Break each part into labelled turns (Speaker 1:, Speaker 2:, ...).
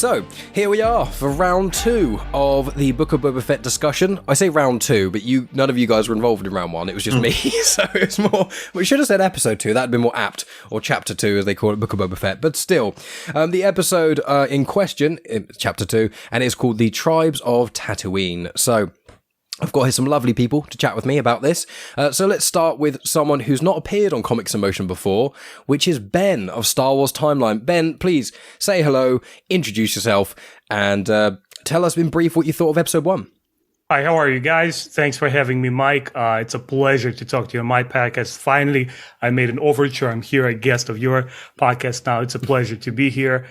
Speaker 1: So, here we are for round 2 of the Book of Boba Fett discussion. I say round 2, but none of you guys were involved in round 1. It was just me, so it's more... We should have said episode 2. That'd been more apt. Or chapter 2, as they call it, Book of Boba Fett. But still, the episode in question, chapter 2, and it's called The Tribes of Tatooine. So... I've got here some lovely people to chat with me about this. So let's start with someone who's not appeared on Comics in Motion before, which is Ben of Star Wars Timeline. Ben, please say hello, introduce yourself, and tell us in brief what you thought of episode 1.
Speaker 2: Hi, how are you guys? Thanks for having me, Mike. It's a pleasure to talk to you on my podcast. Finally, I made an overture. I'm here, a guest of your podcast now. It's a pleasure to be here.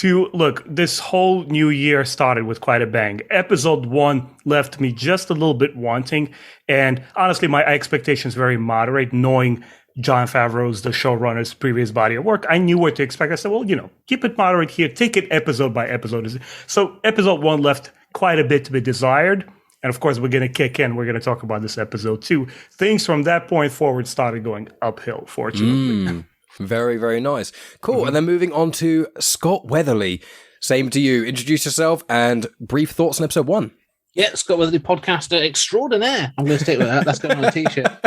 Speaker 2: Look, this whole new year started with quite a bang. Episode 1 left me just a little bit wanting. And honestly, my expectations very moderate, knowing Jon Favreau's, the showrunner's previous body of work. I knew what to expect. I said, well, keep it moderate here. Take it episode by episode. So episode 1 left quite a bit to be desired. And of course, we're going to kick in. We're going to talk about this episode 2. Things from that point forward started going uphill, fortunately.
Speaker 1: Very, very nice. Cool. And then moving on to Scott Weatherly. Same to you. Introduce yourself and brief thoughts on episode 1.
Speaker 3: Yeah, Scott Weatherly, podcaster extraordinaire. I'm going to stick with that. That's going on a t-shirt.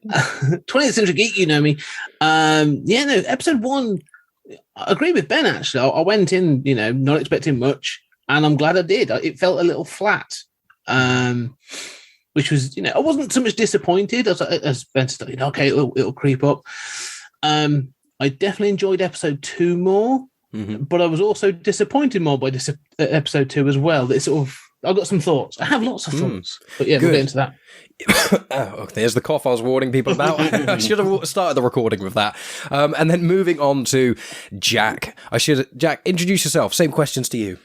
Speaker 3: 20th Century Geek, you know me. Episode 1, I agree with Ben, actually. I went in, not expecting much, and I'm glad I did. It felt a little flat, which was, I wasn't so much disappointed as Ben said, okay, it'll creep up. I definitely enjoyed episode 2 more, but I was also disappointed more by episode 2 as well. I've got some thoughts. I have lots of thoughts, but yeah, we'll get into that.
Speaker 1: There's the cough I was warning people about. I should have started the recording with that. And then moving on to JAC. JAC, introduce yourself. Same questions to you.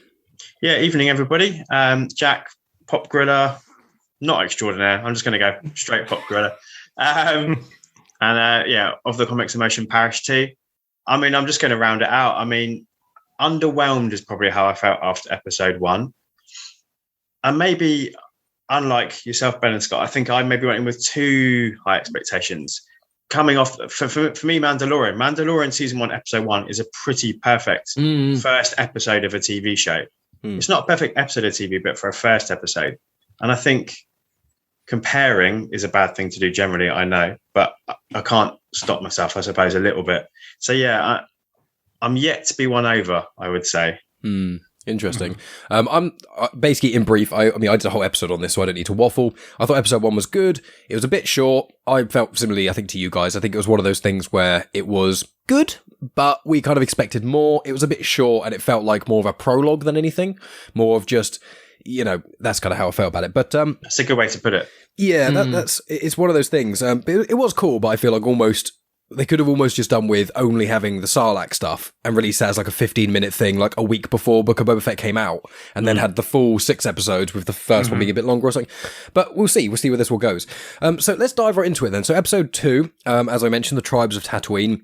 Speaker 4: Yeah, evening everybody. JAC, pop griller, not extraordinaire. I'm just going to go straight pop griller. Of the Comics in Motion Parish too. I mean, I'm just going to round it out. I mean, underwhelmed is probably how I felt after episode 1. And maybe, unlike yourself, Ben and Scott, I think I maybe went in with too high expectations. Coming off, for me, Mandalorian season 1, episode 1 is a pretty perfect first episode of a TV show. It's not a perfect episode of TV, but for a first episode. And I think comparing is a bad thing to do generally, I know, but I can't stop myself, I suppose, a little bit. So yeah, I'm yet to be won over, I would say.
Speaker 1: Interesting. I'm basically, in brief, I did a whole episode on this, so I don't need to waffle. I thought episode 1 was good. It was a bit short. I felt similarly, I think, to you guys. I think it was one of those things where it was good, but we kind of expected more. It was a bit short, and it felt like more of a prologue than anything. More of just... that's kind of how I felt about it. But
Speaker 4: that's a good way to put it.
Speaker 1: Yeah, it's one of those things. It was cool, but I feel like they could have almost just done with only having the Sarlacc stuff and released that as like a 15-minute thing, like a week before Book of Boba Fett came out, and then had the full 6 episodes with the first one being a bit longer or something. But we'll see. We'll see where this all goes. So let's dive right into it then. So episode 2, as I mentioned, the Tribes of Tatooine.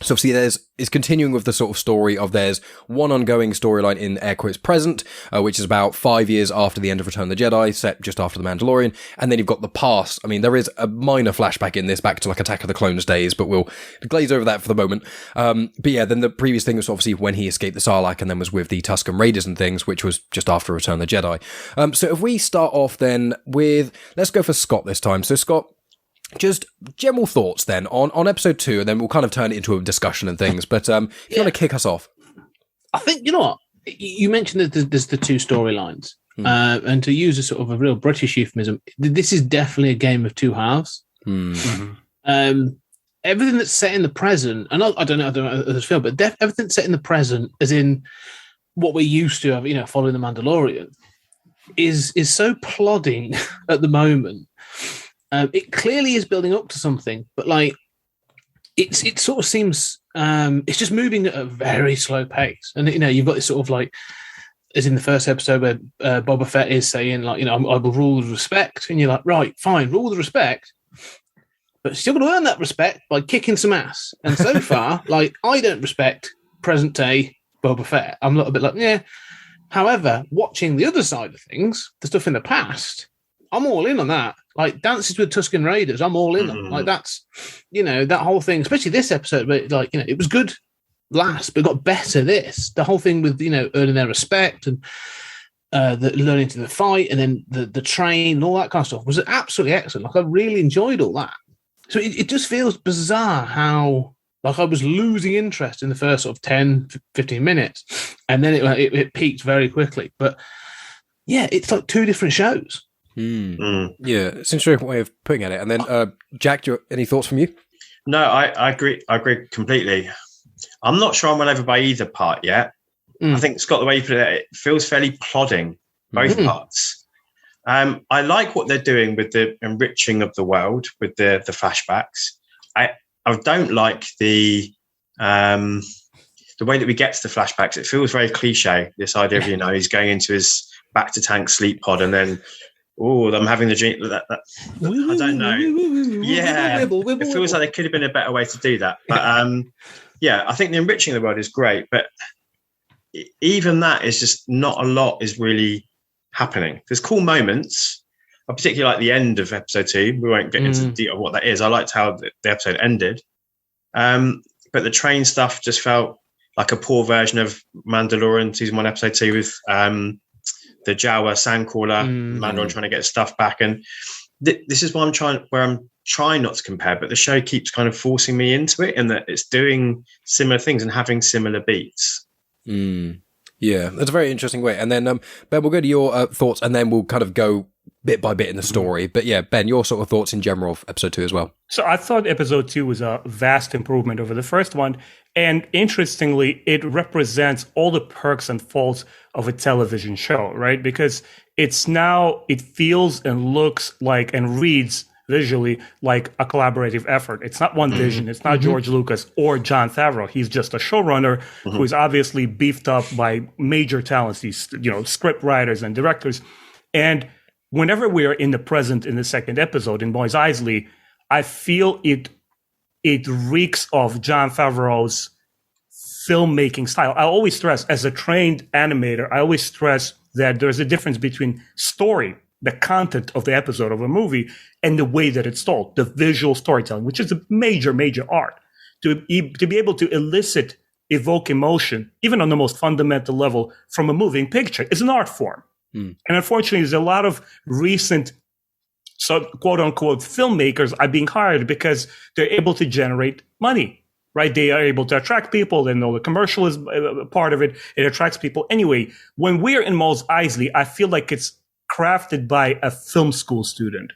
Speaker 1: So obviously is continuing with the sort of story of there's one ongoing storyline in air quotes present, which is about 5 years after the end of Return of the Jedi, set just after The Mandalorian. And then you've got the past. I mean, there is a minor flashback in this back to like Attack of the Clones days, but we'll glaze over that for the moment. But yeah, then the previous thing was obviously when he escaped the Sarlacc and then was with the Tuscan Raiders and things, which was just after Return of the Jedi. So if we start off then with, let's go for Scott this time. So Scott, just general thoughts then on episode 2, and then we'll kind of turn it into a discussion and things. But if you want to kick us off.
Speaker 3: I think, you know what? You mentioned that there's the 2 storylines. And to use a sort of a real British euphemism, this is definitely a game of 2 halves. Everything that's set in the present, and I don't know how this feel, but everything set in the present, as in what we're used to, following The Mandalorian, is so plodding at the moment. It clearly is building up to something, but like it sort of seems it's just moving at a very slow pace. And you've got this sort of like, as in the first episode where Boba Fett is saying like, I will rule with respect, and you're like, right, fine, rule with respect, but still going to earn that respect by kicking some ass. And so far, like, I don't respect present day Boba Fett. I'm a little bit like, yeah. However, watching the other side of things, the stuff in the past, I'm all in on that. Like Dances with Tuscan Raiders, I'm all in on. Like that's, that whole thing, especially this episode, but like, it was good last, but it got better this. The whole thing with, earning their respect and learning to the fight, and then the train and all that kind of stuff was absolutely excellent. Like, I really enjoyed all that. So it just feels bizarre how, like, I was losing interest in the first sort of 10, 15 minutes, and then it peaked very quickly. But yeah, it's like two different shows.
Speaker 1: Yeah, it's an interesting way of putting it. And then, Jack, any thoughts from you? No,
Speaker 4: I agree. I agree completely. I'm not sure I'm won over by either part yet. I think, Scott, the way you put it feels fairly plodding, both parts. I like what they're doing with the enriching of the world, with the flashbacks. I don't like the way that we get to the flashbacks. It feels very cliche, this idea of, he's going into his back to tank sleep pod and then, I'm having the dream. I don't know. Yeah, it feels like there could have been a better way to do that. But I think the enriching of the world is great, but even that is just not a lot is really happening. There's cool moments. I particularly like the end of episode 2. We won't get into the detail of what that is. I liked how the episode ended. But the train stuff just felt like a poor version of Mandalorian season 1, episode 2 with the Jawa Sandcrawler, Mandalorian trying to get stuff back. And this is why I'm trying not to compare, but the show keeps kind of forcing me into it, in that it's doing similar things and having similar beats.
Speaker 1: Yeah, that's a very interesting way. And then, Ben, we'll go to your thoughts, and then we'll kind of go bit by bit in the story. But yeah, Ben, your sort of thoughts in general of episode 2 as well.
Speaker 2: So I thought episode 2 was a vast improvement over the first one. And interestingly, it represents all the perks and faults of a television show, right? Because it feels and looks like and reads visually like a collaborative effort. It's not one vision. It's not George Lucas or Jon Favreau. He's just a showrunner who is obviously beefed up by major talents, these script writers and directors. And whenever we are in the present in the second episode in Mos Eisley, I feel it reeks of Jon Favreau's filmmaking style. I always stress, as a trained animator, that there's a difference between story, the content of the episode of a movie, and the way that it's told, the visual storytelling, which is a major, major art. To be able to evoke emotion, even on the most fundamental level, from a moving picture, is an art form. And unfortunately, there's a lot of recent, quote unquote, filmmakers are being hired because they're able to generate money, right? They are able to attract people. They know the commercial is part of it. It attracts people. Anyway, when we're in Mos Eisley, I feel like it's crafted by a film school student.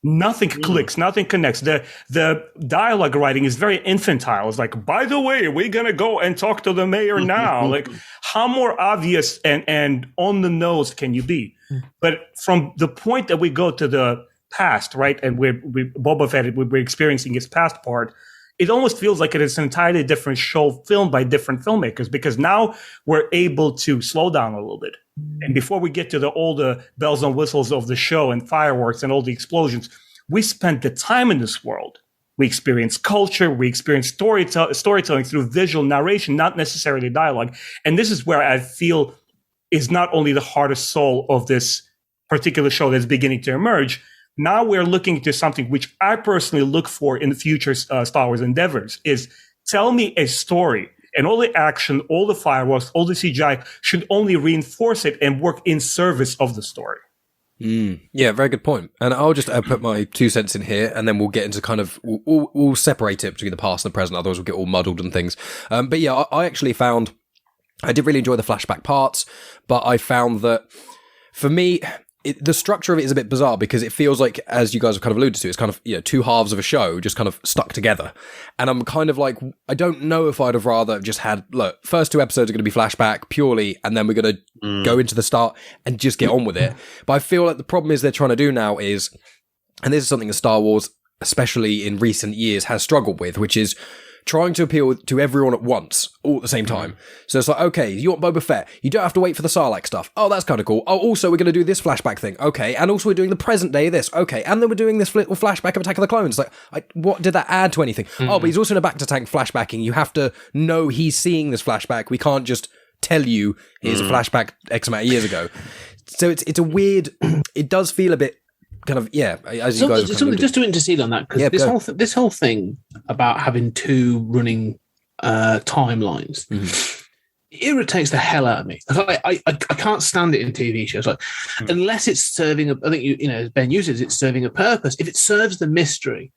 Speaker 2: Nothing clicks, nothing connects. The dialogue writing is very infantile. It's like, by the way, we're going to go and talk to the mayor now. Like, how more obvious and on the nose can you be? But from the point that we go to the past, right, and Boba Fett, we're experiencing his past part, it almost feels like it is an entirely different show filmed by different filmmakers, because now we're able to slow down a little bit. And before we get to all the bells and whistles of the show and fireworks and all the explosions, we spent the time in this world. We experience culture, we experience storytelling through visual narration, not necessarily dialogue. And this is where I feel is not only the heart and soul of this particular show that's beginning to emerge. Now we're looking to something which I personally look for in the future Star Wars endeavors, is tell me a story. And all the action, all the fireworks, all the CGI should only reinforce it and work in service of the story.
Speaker 1: Yeah, very good point. And I'll just put my 2 cents in here, and then we'll get into we'll separate it between the past and the present. Otherwise we'll get all muddled and things. But yeah, I actually found, I did really enjoy the flashback parts, but I found that for me, the structure of it is a bit bizarre, because it feels like, as you guys have kind of alluded to, it's kind of, two halves of a show just kind of stuck together. And I'm kind of like, I don't know if I'd have rather just had, look, first 2 episodes are going to be flashback purely, and then we're going to go into the start and just get on with it. But I feel like the problem is they're trying to do now is, and this is something that Star Wars, especially in recent years, has struggled with, which is trying to appeal to everyone at once, all at the same time. So it's like, okay, you want Boba Fett, you don't have to wait for the Sarlacc stuff. Oh, that's kind of cool. Oh, also, we're going to do this flashback thing. Okay, and also we're doing the present day this. Okay, and then we're doing this little flashback of Attack of the Clones. Like, what did that add to anything? Oh, but he's also in a back-to-tank flashbacking. You have to know he's seeing this flashback. We can't just tell you here's a flashback X amount of years ago. So it's a weird... It does feel a bit... kind of, yeah, as you guys
Speaker 3: just to intercede on that, because this whole thing about having 2 running timelines. It irritates the hell out of me. I can't stand it in TV shows. Like, unless it's serving I think as Ben uses, it's serving a purpose. If it serves the mystery,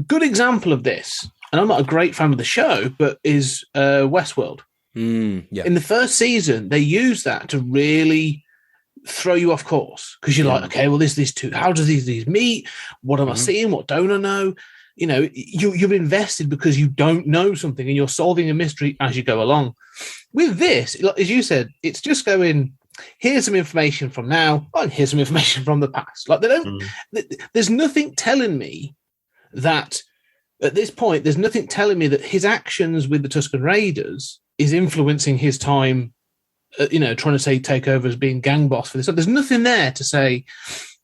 Speaker 3: good example of this, and I'm not a great fan of the show, but is Westworld. In the first season, they use that to really throw you off course, because you're like, okay, well, there's these two. How does these meet? What am I seeing? What don't I know? You're invested because you don't know something, and you're solving a mystery as you go along. With this, as you said, it's just going, here's some information from now, and here's some information from the past. Like, they don't. There's nothing telling me that at this point. There's nothing telling me that his actions with the Tuscan Raiders is influencing his time, trying to say take over as being gang boss for this. So there's nothing there to say,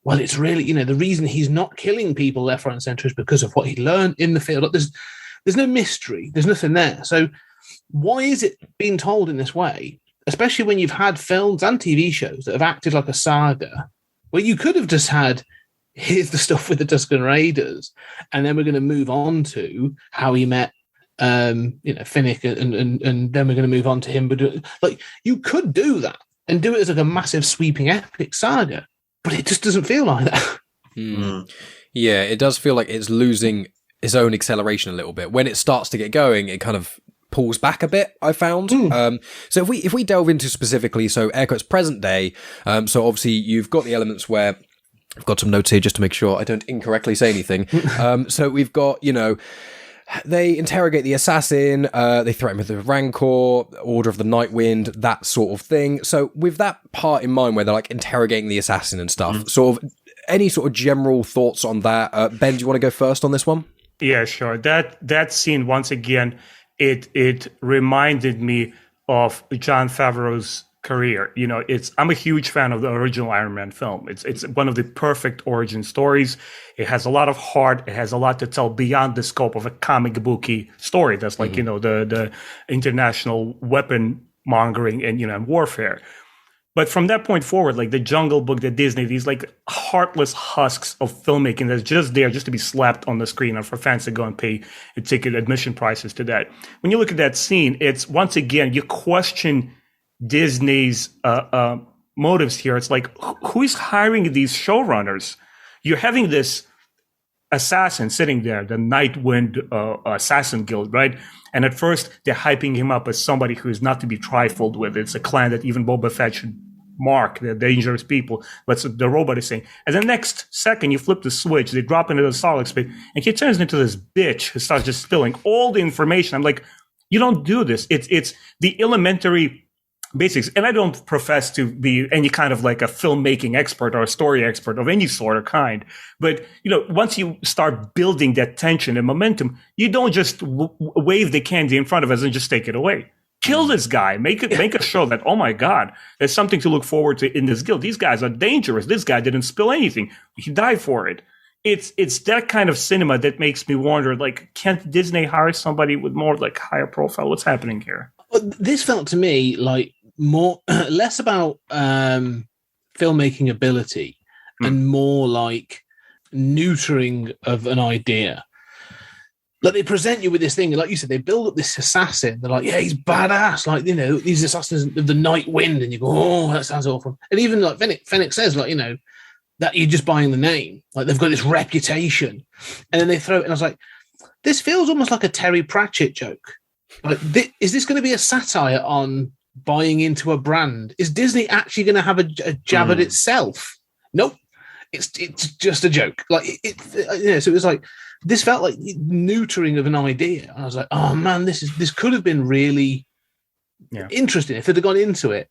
Speaker 3: well, it's really, the reason he's not killing people left, right, and centre is because of what he learned in the field. Like, there's no mystery. There's nothing there. So why is it being told in this way, especially when you've had films and TV shows that have acted like a saga, where you could have just had, here's the stuff with the Tuscan Raiders, and then we're going to move on to how he met Finnick, and then we're going to move on to him. But like, you could do that and do it as like a massive sweeping epic saga, but it just doesn't feel like that.
Speaker 1: Yeah, it does feel like it's losing its own acceleration a little bit. When it starts to get going, it kind of pulls back a bit, I found. So if we delve into specifically, so air quotes present day, so obviously you've got the elements where, I've got some notes here just to make sure I don't incorrectly say anything. So we've got, they interrogate the assassin, they threaten with the Rancor, Order of the Night Wind, that sort of thing. So with that part in mind where they're like interrogating the assassin and stuff, sort of any sort of general thoughts on that? Ben, do you want to go first on this one?
Speaker 2: Yeah, sure. That scene, once again, it reminded me of Jon Favreau's career. I'm a huge fan of the original Iron Man film. It's one of the perfect origin stories. It has a lot of heart. It has a lot to tell beyond the scope of a comic booky story. That's like the international weapon mongering and warfare. But from that point forward, like the Jungle Book, the Disney, these like heartless husks of filmmaking that's just there just to be slapped on the screen, and for fans to go and pay ticket admission prices to that. When you look at that scene, it's once again you question Disney's motives here. It's like, who is hiring these showrunners? You're having this assassin sitting there, the Nightwind Assassin Guild, right? And at first, they're hyping him up as somebody who is not to be trifled with. It's a clan that even Boba Fett should mark. They're dangerous people. That's what the robot is saying. And the next second, you flip the switch, they drop into the solid space, and he turns into this bitch who starts just spilling all the information. I'm like, you don't do this. It's the elementary basics. And I don't profess to be any kind of like a filmmaking expert or a story expert of any sort or kind. But, once you start building that tension and momentum, you don't just wave the candy in front of us and just take it away. Kill this guy. Make a show that, oh my God, there's something to look forward to in this guild. These guys are dangerous. This guy didn't spill anything. He died for it. It's that kind of cinema that makes me wonder, like, can't Disney hire somebody with more like higher profile? What's happening here?
Speaker 3: Well, this felt to me like less about filmmaking ability and more like neutering of an idea. Like, they present you with this thing, like you said, they build up this assassin. They're like, yeah, he's badass. Like, these assassins of the Night Wind, and you go, oh, that sounds awful. And even like Fennec says, like, that you're just buying the name. Like, they've got this reputation, and then they throw it. And I was like, this feels almost like a Terry Pratchett joke. Like, is this going to be a satire on buying into a brand? Is Disney actually going to have a jab at itself? Nope, it's just a joke. Like, so it was like, this felt like neutering of an idea. And I was like, oh man, this could have been really interesting if they'd have gone into it.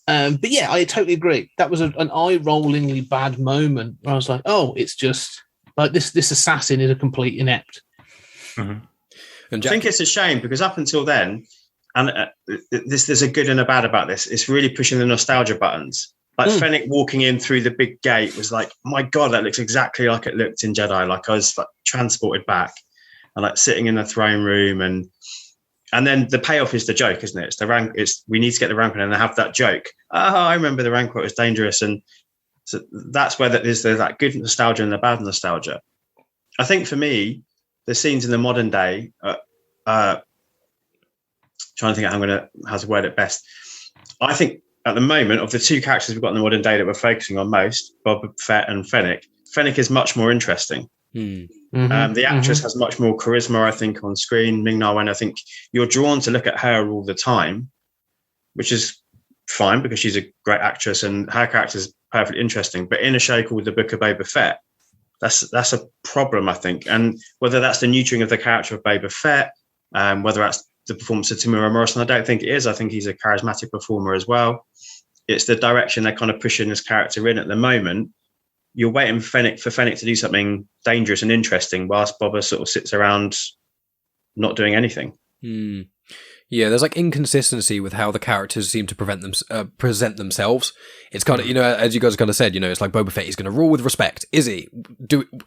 Speaker 3: But yeah, I totally agree. That was an eye-rollingly bad moment where I was like, oh, it's just like this assassin is a complete inept.
Speaker 1: And
Speaker 4: I think it's a shame because up until then, and there's a good and a bad about this, it's really pushing the nostalgia buttons. Like Fennec walking in through the big gate was like, oh my God, that looks exactly like it looked in Jedi. Like, I was like transported back, and like sitting in the throne room, and then the payoff is the joke, isn't it? It's the rank. We need to get the Rancor and have that joke. Oh, I remember the Rancor was dangerous, and so that's where there's that good nostalgia and the bad nostalgia. I think for me, the scenes in the modern day trying to think how to word it best. I think at the moment, of the two characters we've got in the modern day that we're focusing on most, Boba Fett and Fennec is much more interesting. The actress has much more charisma, I think, on screen. Ming-Na Wen, I think you're drawn to look at her all the time, which is fine because she's a great actress and her character is perfectly interesting. But in a show called The Book of Boba Fett, that's a problem, I think. And whether that's the nurturing of the character of Boba Fett, whether that's the performance of Temuera Morrison, I don't think it is. I think he's a charismatic performer as well. It's the direction they're kind of pushing this character in at the moment. You're waiting for Fennec to do something dangerous and interesting whilst Boba sort of sits around not doing anything.
Speaker 1: Yeah, there's like inconsistency with how the characters seem to present themselves. It's kind of, as you guys kind of said, it's like Boba Fett, he's going to rule with respect. Is he?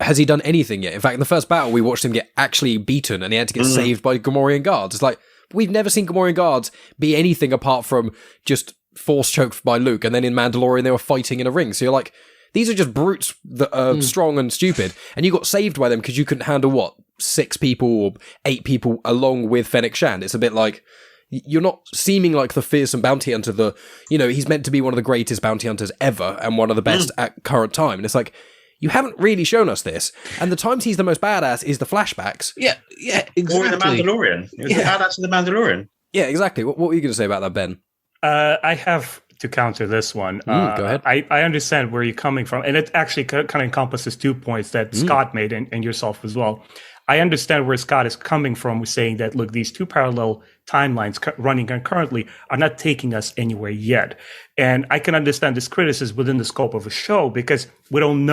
Speaker 1: Has he done anything yet? In fact, in the first battle, we watched him get actually beaten and he had to get saved by Gamorrean guards. It's like, we've never seen Gamorrean guards be anything apart from just force choked by Luke. And then in Mandalorian, they were fighting in a ring. So you're like, these are just brutes that are strong and stupid. And you got saved by them because you couldn't handle, 6 people or 8 people along with Fennec Shand. It's a bit like, you're not seeming like the fearsome bounty hunter, he's meant to be one of the greatest bounty hunters ever and one of the best at current time. And it's like, you haven't really shown us this. And the times he's the most badass is the flashbacks.
Speaker 3: Yeah, exactly.
Speaker 4: Or in The Mandalorian. It was the badass in The Mandalorian.
Speaker 1: Yeah, exactly. What were you going to say about that, Ben?
Speaker 2: I have to counter this one.
Speaker 1: Go ahead.
Speaker 2: I understand where you're coming from, and it actually kind of encompasses 2 points that Scott made and yourself as well. I understand where Scott is coming from with saying that, look, these 2 parallel timelines running concurrently are not taking us anywhere yet. And I can understand this criticism within the scope of a show because we don't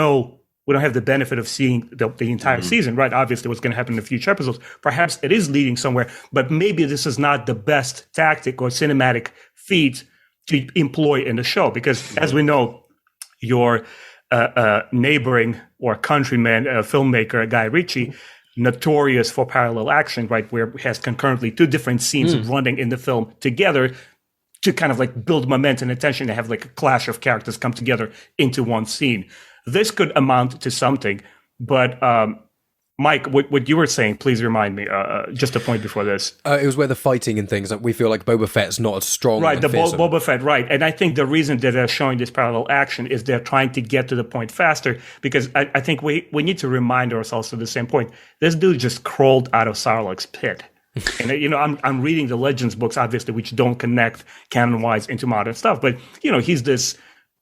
Speaker 2: have the benefit of seeing the entire season, right? Obviously, what's going to happen in the future episodes. Perhaps it is leading somewhere, but maybe this is not the best tactic or cinematic feat to employ in the show because, as we know, your neighboring or countryman filmmaker Guy Ritchie, notorious for parallel action, right, where he has concurrently 2 different scenes running in the film together to kind of like build momentum and tension and have like a clash of characters come together into one scene. This could amount to something, but Mike, what you were saying, please remind me, just a point before this.
Speaker 1: It was where the fighting and things, like we feel like Boba Fett's not as strong.
Speaker 2: Right, the Boba Fett, right. And I think the reason that they're showing this parallel action is they're trying to get to the point faster because I think we need to remind ourselves of the same point. This dude just crawled out of Sarlacc's pit. And, I'm reading the Legends books, obviously, which don't connect canon-wise into modern stuff. But, he's this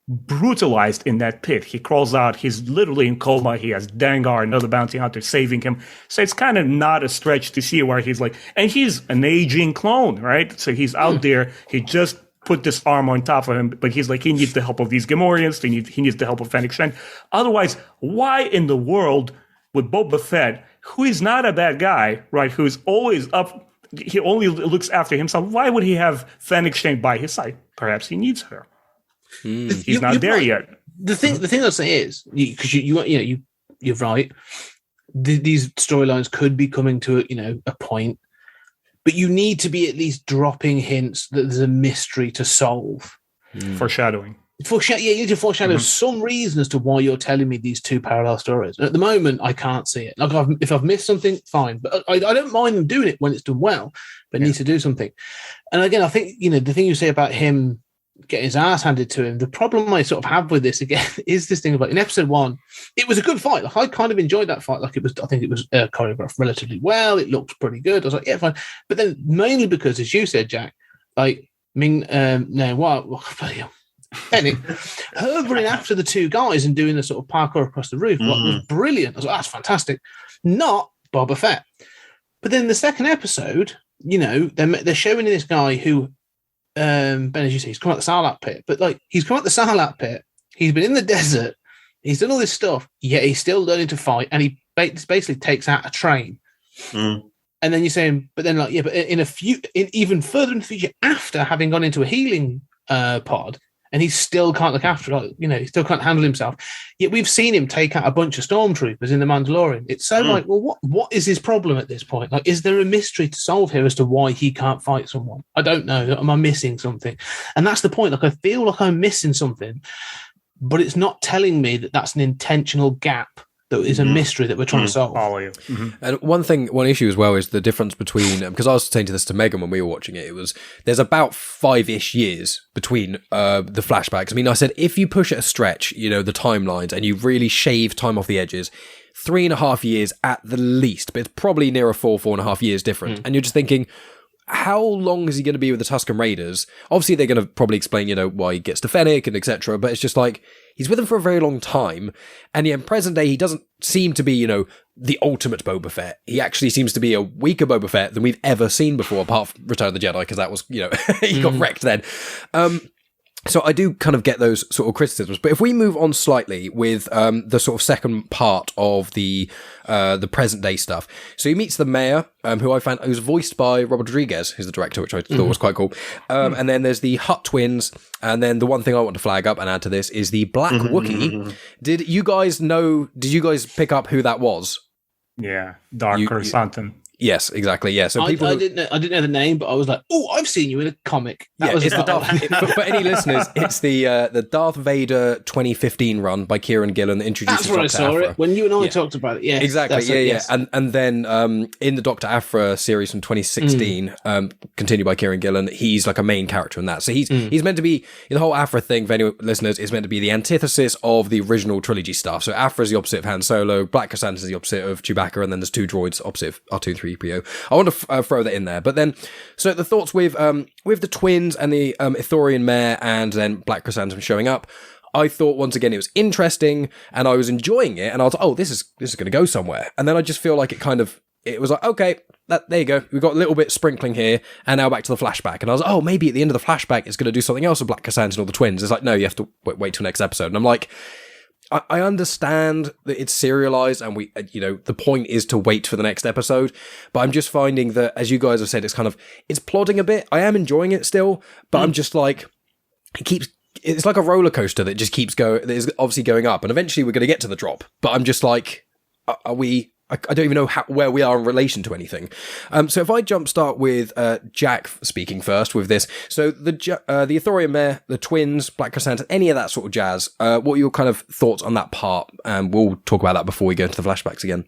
Speaker 2: brutalized in that pit. He crawls out. He's literally in coma. He has Dengar, another bounty hunter, saving him. So it's kind of not a stretch to see where he's like, and he's an aging clone, right? So he's out there. He just put this armor on top of him, but he's like, he needs the help of these Gamorreans. He needs the help of Fennec Shand. Otherwise, why in the world would Boba Fett, who is not a bad guy, right? Who's always up, he only looks after himself. Why would he have Fennec Shand by his side? Perhaps he needs her. He's not there yet.
Speaker 3: The thing I'll say is because you're right. These storylines could be coming to a point, but you need to be at least dropping hints that there's a mystery to solve.
Speaker 2: Foreshadowing.
Speaker 3: You need to foreshadow some reason as to why you're telling me these 2 parallel stories. And at the moment, I can't see it. Like if I've missed something, fine, but I don't mind them doing it when it's done well, but it needs to do something. And again, I think the thing you say about him getting his ass handed to him. The problem I sort of have with this again is this thing about in episode 1, it was a good fight. Like I kind of enjoyed that fight. Like I think it was choreographed relatively well. It looked pretty good. I was like, yeah, fine. But then mainly because, as you said, Jack, like Fennec hovering after the 2 guys and doing the sort of parkour across the roof was brilliant. I was like, that's fantastic. Not Boba Fett. But then the second episode, they're showing this guy who. Ben, as you say, he's come out the Sarlacc pit, but like he's come out the Sarlacc pit, he's been in the desert, he's done all this stuff, yet he's still learning to fight, and he basically takes out a train. And then you're saying, but then but even further in the future, after having gone into a healing pod, and he still can't look after it, he still can't handle himself. Yet we've seen him take out a bunch of stormtroopers in The Mandalorian. It's so like, well, what is his problem at this point? Like, is there a mystery to solve here as to why he can't fight someone? I don't know. Am I missing something? And that's the point. Like, I feel like I'm missing something, but it's not telling me that that's an intentional gap that is a mystery that we're trying to solve.
Speaker 2: Follow you.
Speaker 1: And one issue as well is the difference between, because I was saying to this to Megan when we were watching it, there's about 5-ish years between the flashbacks. I mean, I said, if you push it a stretch, the timelines, and you really shave time off the edges, 3.5 years at the least, but it's probably nearer 4.5 years different. And you're just thinking, how long is he going to be with the Tuscan Raiders? Obviously, they're going to probably explain, why he gets to Fennec and etc. But it's just like, he's with them for a very long time. And yet in present day, he doesn't seem to be, the ultimate Boba Fett. He actually seems to be a weaker Boba Fett than we've ever seen before, apart from Return of the Jedi, because that was, he got wrecked then. So I do kind of get those sort of criticisms. But if we move on slightly with the sort of second part of the present day stuff. So he meets the mayor, who I found was voiced by Robert Rodriguez, who's the director, which I thought was quite cool. And then there's the Hutt twins. And then the one thing I want to flag up and add to this is the Black Wookie. Did you guys pick up who that was?
Speaker 2: Yeah, Dark or something.
Speaker 1: Yes, exactly. Yeah. So
Speaker 3: I didn't know the name, but I was like, "Oh, I've seen you in a comic." That was
Speaker 1: it's the Darth, for any listeners, it's the Darth Vader 2015 run by Kieran Gillen that introduces
Speaker 3: That's where I saw
Speaker 1: Afra.
Speaker 3: it when you and I talked about it. Yeah,
Speaker 1: exactly. Yeah.
Speaker 3: Yes.
Speaker 1: And then in the Dr. Aphra series from 2016, continued by Kieran Gillen, he's like a main character in that. So he's meant to be, the whole Aphra thing for any listeners is meant to be the antithesis of the original trilogy stuff. So Aphra is the opposite of Han Solo, Black Krrsantan is the opposite of Chewbacca, and then there's 2 droids opposite of R2-3PO. I want to throw that in there. But then, so the thoughts with the twins and the Ithorian mayor and then Black Krrsantan showing up, I thought once again it was interesting and I was enjoying it, and I was like, oh, this is going to go somewhere. And then I just feel like it was like, okay, there you go. We've got a little bit sprinkling here, and now back to the flashback. And I was like, oh, maybe at the end of the flashback it's going to do something else with Black Krrsantan and all the twins. It's like, no, you have to wait till next episode. And I'm like, I understand that it's serialized and we, the point is to wait for the next episode, but I'm just finding that, as you guys have said, it's plodding a bit. I am enjoying it still, but I'm just like, it's like a roller coaster that just keeps going, that is obviously going up, and eventually we're going to get to the drop, but I'm just like, I don't even know where we are in relation to anything. So if I jumpstart with JAC speaking first with this. So the Ithorian Mayor, the twins, Black Krrsantan, any of that sort of jazz. What are your kind of thoughts on that part? And we'll talk about that before we go into the flashbacks again.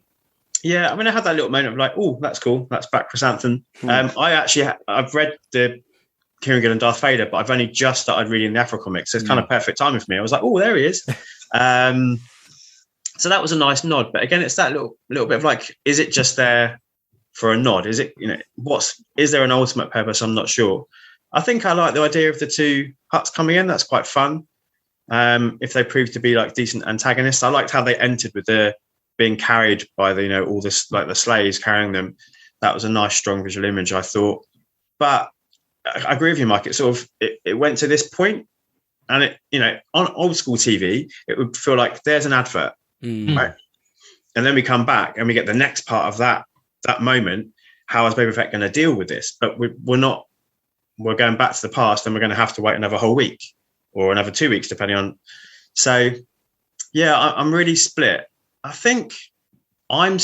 Speaker 4: Yeah, I mean, I had that little moment of like, oh, that's cool. That's Black Krrsantan. I've read the Kieran Gillen Darth Vader, but I've only just started reading the Afro comics. So it's kind of perfect timing for me. I was like, oh, there he is. So that was a nice nod, but again, it's that little bit of like, is it just there for a nod? Is it, is there an ultimate purpose? I'm not sure. I think I like the idea of the 2 Hutts coming in. That's quite fun. If they prove to be like decent antagonists, I liked how they entered with the being carried by the, all this, like the slaves carrying them. That was a nice, strong visual image, I thought. But I agree with you, Mike. It sort of, it went to this point, and it, on old school TV, it would feel like there's an advert. Right, and then we come back and we get the next part of that moment. How is Boba Fett going to deal with this? But we're not. We're going back to the past, and we're going to have to wait another whole week or another 2 weeks, depending on. So, yeah, I'm really split. I think I'm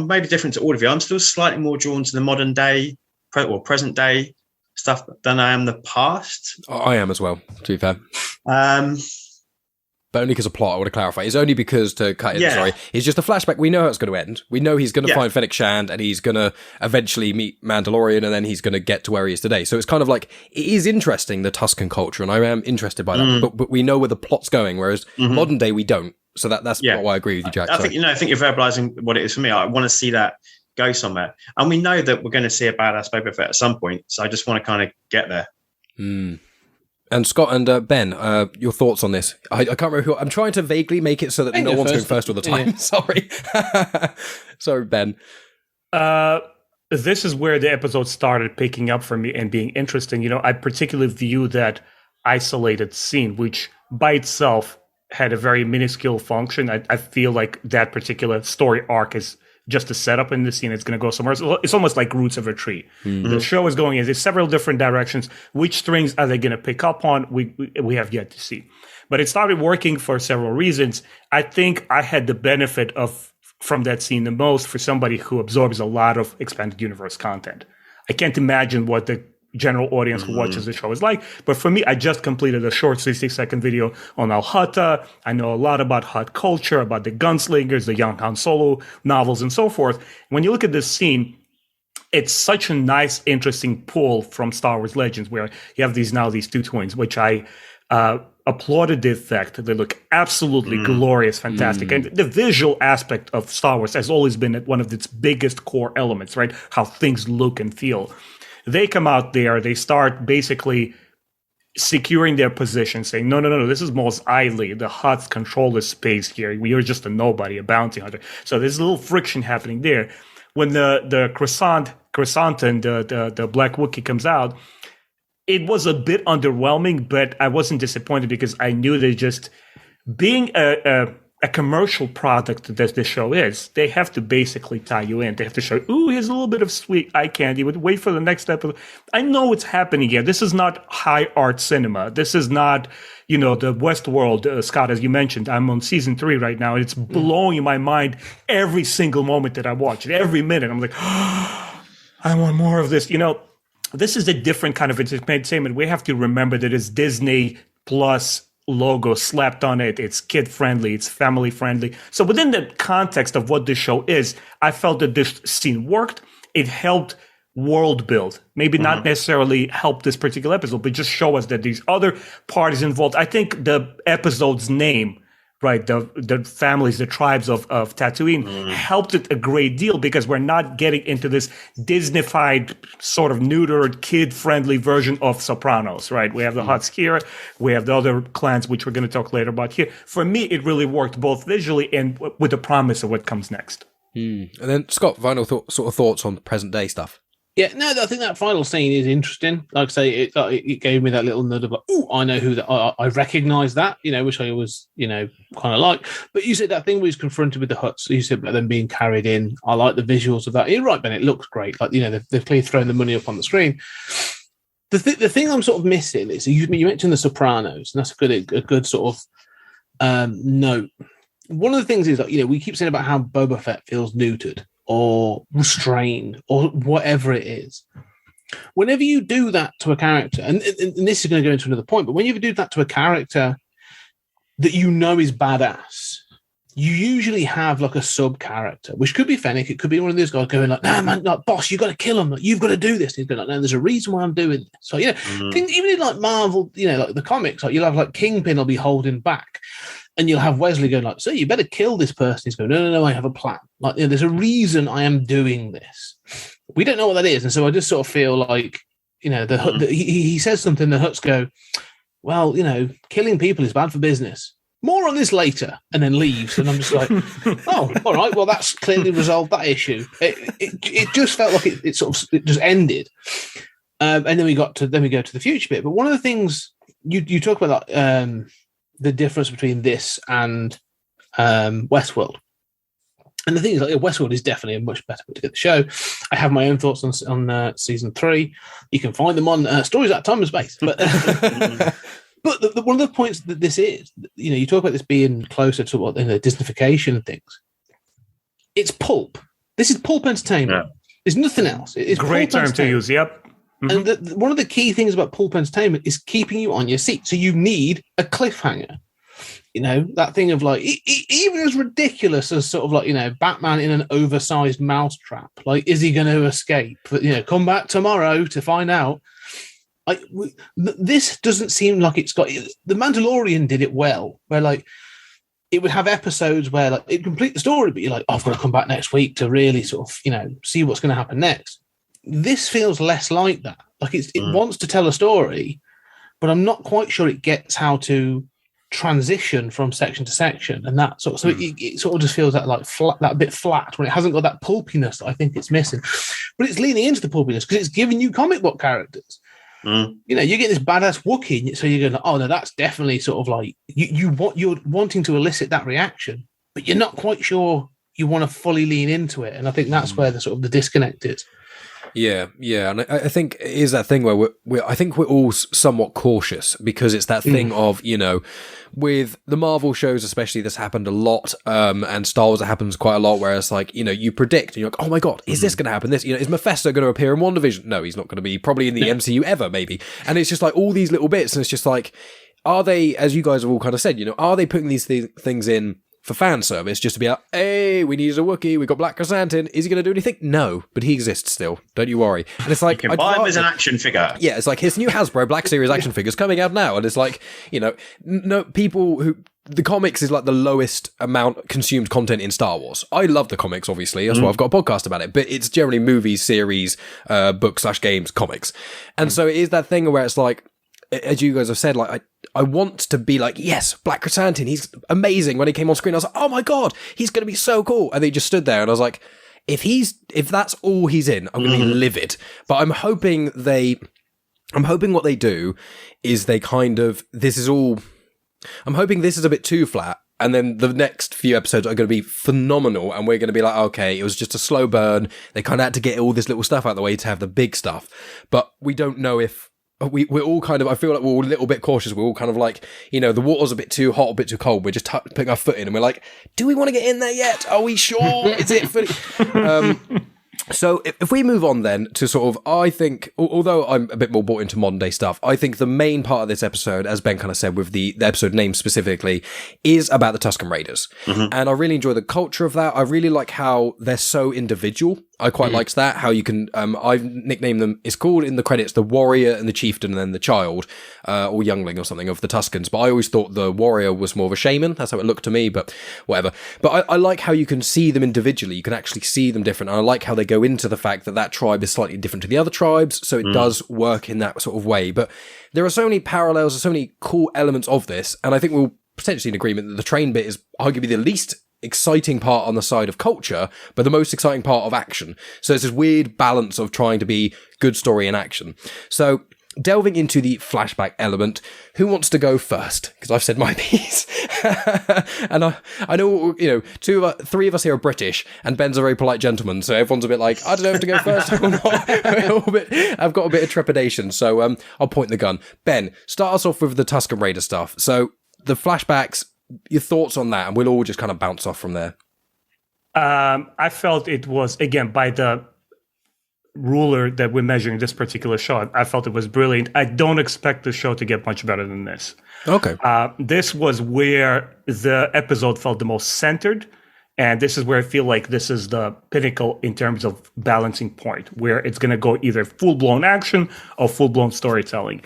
Speaker 4: maybe different to all of you. I'm still slightly more drawn to the modern day or present day stuff than I am the past.
Speaker 1: I am as well, to be fair. But only because of plot, I want to clarify. It's only because, to cut in, sorry, it's just a flashback. We know how it's going to end. We know he's going to find Fennec Shand, and he's going to eventually meet Mandalorian, and then he's going to get to where he is today. So it's kind of like, it is interesting, the Tuscan culture, and I am interested by that. But we know where the plot's going, whereas modern day, we don't. So that's why I agree with you, Jack.
Speaker 4: I think you're verbalizing what it is for me. I want to see that go somewhere. And we know that we're going to see a badass Boba Fett at some point. So I just want to kind of get there.
Speaker 1: And Scott and Ben, your thoughts on this? I can't remember who. I'm trying to vaguely make it so that no one's going first all the time. Yeah. Sorry. Sorry, Ben.
Speaker 2: This is where the episode started picking up for me and being interesting. I particularly view that isolated scene, which by itself had a very minuscule function. I feel like that particular story arc is just a setup in the scene. It's going to go somewhere. It's almost like roots of a tree. The show is going in several different directions. Which strings are they going to pick up on? We have yet to see. But it started working for several reasons. I think I had the benefit from that scene the most for somebody who absorbs a lot of expanded universe content. I can't imagine what the general audience who watches the show is like. But for me, I just completed a short 60-second video on Al-Hutta. I know a lot about Hutt culture, about the gunslingers, the young Han Solo novels, and so forth. When you look at this scene, it's such a nice, interesting pull from Star Wars Legends, where you have these two twins, which I applauded the effect. They look absolutely glorious, fantastic. And the visual aspect of Star Wars has always been one of its biggest core elements, right? How things look and feel. They come out there, they start basically securing their position, saying, no, this is Mos Eisley. The Hutts control the space here. We are just a nobody, a bounty hunter. So there's a little friction happening there. When the Croissant and the Black Wookie comes out, it was a bit underwhelming, but I wasn't disappointed because I knew they just, being a commercial product that the show is, they have to basically tie you in. They have to show, ooh, here's a little bit of sweet eye candy, but wait for the next episode. I know what's happening here. This is not high art cinema. This is not, the Westworld, Scott, as you mentioned. I'm on season 3 right now, and it's blowing my mind every single moment that I watch it. Every minute, I'm like, oh, I want more of this. This is a different kind of entertainment. We have to remember that it's Disney Plus logo slapped on it. It's kid friendly. It's family friendly. So within the context of what this show is, I felt that this scene worked. It helped world build. Maybe not necessarily help this particular episode, but just show us that these other parties involved. I think the episode's name, right, the families, the tribes of Tatooine, helped it a great deal because we're not getting into this Disney-fied, sort of neutered, kid-friendly version of Sopranos, right? We have the Hutts here, we have the other clans, which we're going to talk later about here. For me, it really worked both visually and with the promise of what comes next.
Speaker 1: And then, Scott, final thoughts on present-day stuff?
Speaker 3: Yeah, no, I think that final scene is interesting. Like I say, it gave me that little nod of like, oh, I know who that. I recognise that, which I always, kind of like. But you said that thing where he's confronted with the Hutts. You said about them being carried in. I like the visuals of that. You're right, Ben. It looks great. Like they've clearly thrown the money up on the screen. The thing I'm sort of missing is you mentioned the Sopranos, and that's a good sort of note. One of the things is that we keep saying about how Boba Fett feels neutered or restrained or whatever it is. Whenever you do that to a character, and this is going to go into another point, but when you do that to a character that is badass, you usually have like a sub character, which could be Fennec, it could be one of those guys going like, "Nah, man, like, boss, you got to kill him. Like, you've got to do this." And he's going like, "No, there's a reason why I'm doing this." So think, even in like Marvel, like the comics, like you'll have like Kingpin will be holding back. And you'll have Wesley going like, "So you better kill this person." He's going, no, I have a plan. Like, there's a reason I am doing this. We don't know what that is. And so I just sort of feel like, he says something, the Hutts go, "Well, killing people is bad for business. More on this later," and then leaves. And I'm just like, oh, all right, well, that's clearly resolved that issue. It just felt like it just ended. And then we go to the future bit. But one of the things you talk about, the difference between this and Westworld. And the thing is, like, Westworld is definitely a much better way to get the show. I have my own thoughts on season 3. You can find them on Stories Out of Time and Space. But but one of the points that this is, you talk about this being closer to what Disneyfication and things. It's pulp. This is pulp entertainment. Yeah. There's nothing else. It's
Speaker 2: great term to use. Yep.
Speaker 3: And one of the key things about pulp entertainment is keeping you on your seat. So you need a cliffhanger. That thing of like, even as ridiculous as sort of like, Batman in an oversized mousetrap. Like, is he going to escape? But, come back tomorrow to find out. Like, this doesn't seem like it's got... The Mandalorian did it well, where like, it would have episodes where like it complete the story, but you're like, I've got to come back next week to really sort of, see what's going to happen next. This feels less like that. Like it wants to tell a story, but I'm not quite sure it gets how to transition from section to section and that sort of. So it sort of just feels like flat, that bit flat when it hasn't got that pulpiness that I think it's missing. But it's leaning into the pulpiness because it's giving you comic book characters. You get this badass Wookiee, so you're going, oh no, that's definitely sort of like you're wanting to elicit that reaction, but you're not quite sure you want to fully lean into it. And I think that's where the sort of the disconnect is.
Speaker 1: Yeah, and I think it is that thing where I think we're all somewhat cautious because it's that thing of, with the Marvel shows especially, this happened a lot, and Star Wars, it happens quite a lot, where it's like, you predict, and you're like, oh my god, is this going to happen? Is Mephisto going to appear in WandaVision? No, he's not going to be, probably in the MCU ever, maybe. And it's just like all these little bits, and it's just like, are they, as you guys have all kind of said, are they putting these things in for fan service, just to be like, hey, we needed a Wookiee, we got Black Chrysanthemum, is he going to do anything? No, but he exists still, don't you worry. And it's like,
Speaker 4: you can buy him as an action figure.
Speaker 1: Yeah, it's like his new Hasbro Black Series action figures coming out now, and it's like, no, people who, the comics is like the lowest amount consumed content in Star Wars. I love the comics, obviously, that's why I've got a podcast about it, but it's generally movies, series, books/games, comics. And so it is that thing where it's like, as you guys have said, like, I want to be like, yes, Black Chrysanthemum, he's amazing. When he came on screen, I was like, oh my god, he's going to be so cool. And they just stood there, and I was like, if that's all he's in, I'm going to be livid. But I'm hoping what they do is they kind of, I'm hoping this is a bit too flat, and then the next few episodes are going to be phenomenal, and we're going to be like, okay, it was just a slow burn. They kind of had to get all this little stuff out of the way to have the big stuff. But we don't know if, we're all kind of, I feel like we're all a little bit cautious. We're all kind of like, the water's a bit too hot, a bit too cold. We're just putting our foot in, and we're like, do we want to get in there yet? Are we sure? Is it fully... So if we move on then to sort of, I think, although I'm a bit more bought into modern day stuff, I think the main part of this episode, as Ben kind of said with the episode name specifically, is about the Tuscan Raiders. And I really enjoy the culture of that. I really like how they're so individual. I quite liked that, how you can, I've nicknamed them, it's called in the credits the warrior and the chieftain and then the child, or youngling or something of the Tuscans. But I always thought the warrior was more of a shaman. That's how it looked to me, but whatever. But I like how you can see them individually. You can actually see them different. And I like how they go into the fact that tribe is slightly different to the other tribes. So it does work in that sort of way. But there are so many parallels, so many cool elements of this. And I think we're potentially in agreement that the train bit is arguably the least exciting part on the side of culture, but the most exciting part of action. So it's this weird balance of trying to be good story and action. So delving into the flashback element, who wants to go first? Because I've said my piece. And I know, three of us here are British, and Ben's a very polite gentleman, so everyone's a bit like, I don't know if to go first or not. I've got a bit of trepidation, so I'll point the gun. Ben, start us off with the Tuscan Raider stuff. So the flashbacks, your thoughts on that, and we'll all just kind of bounce off from there.
Speaker 2: I felt it was, again, by the ruler that we're measuring this particular shot, I felt it was brilliant. I don't expect the show to get much better than this.
Speaker 1: Okay.
Speaker 2: This was where the episode felt the most centered, and this is where I feel like this is the pinnacle in terms of balancing point, where it's going to go either full-blown action or full-blown storytelling.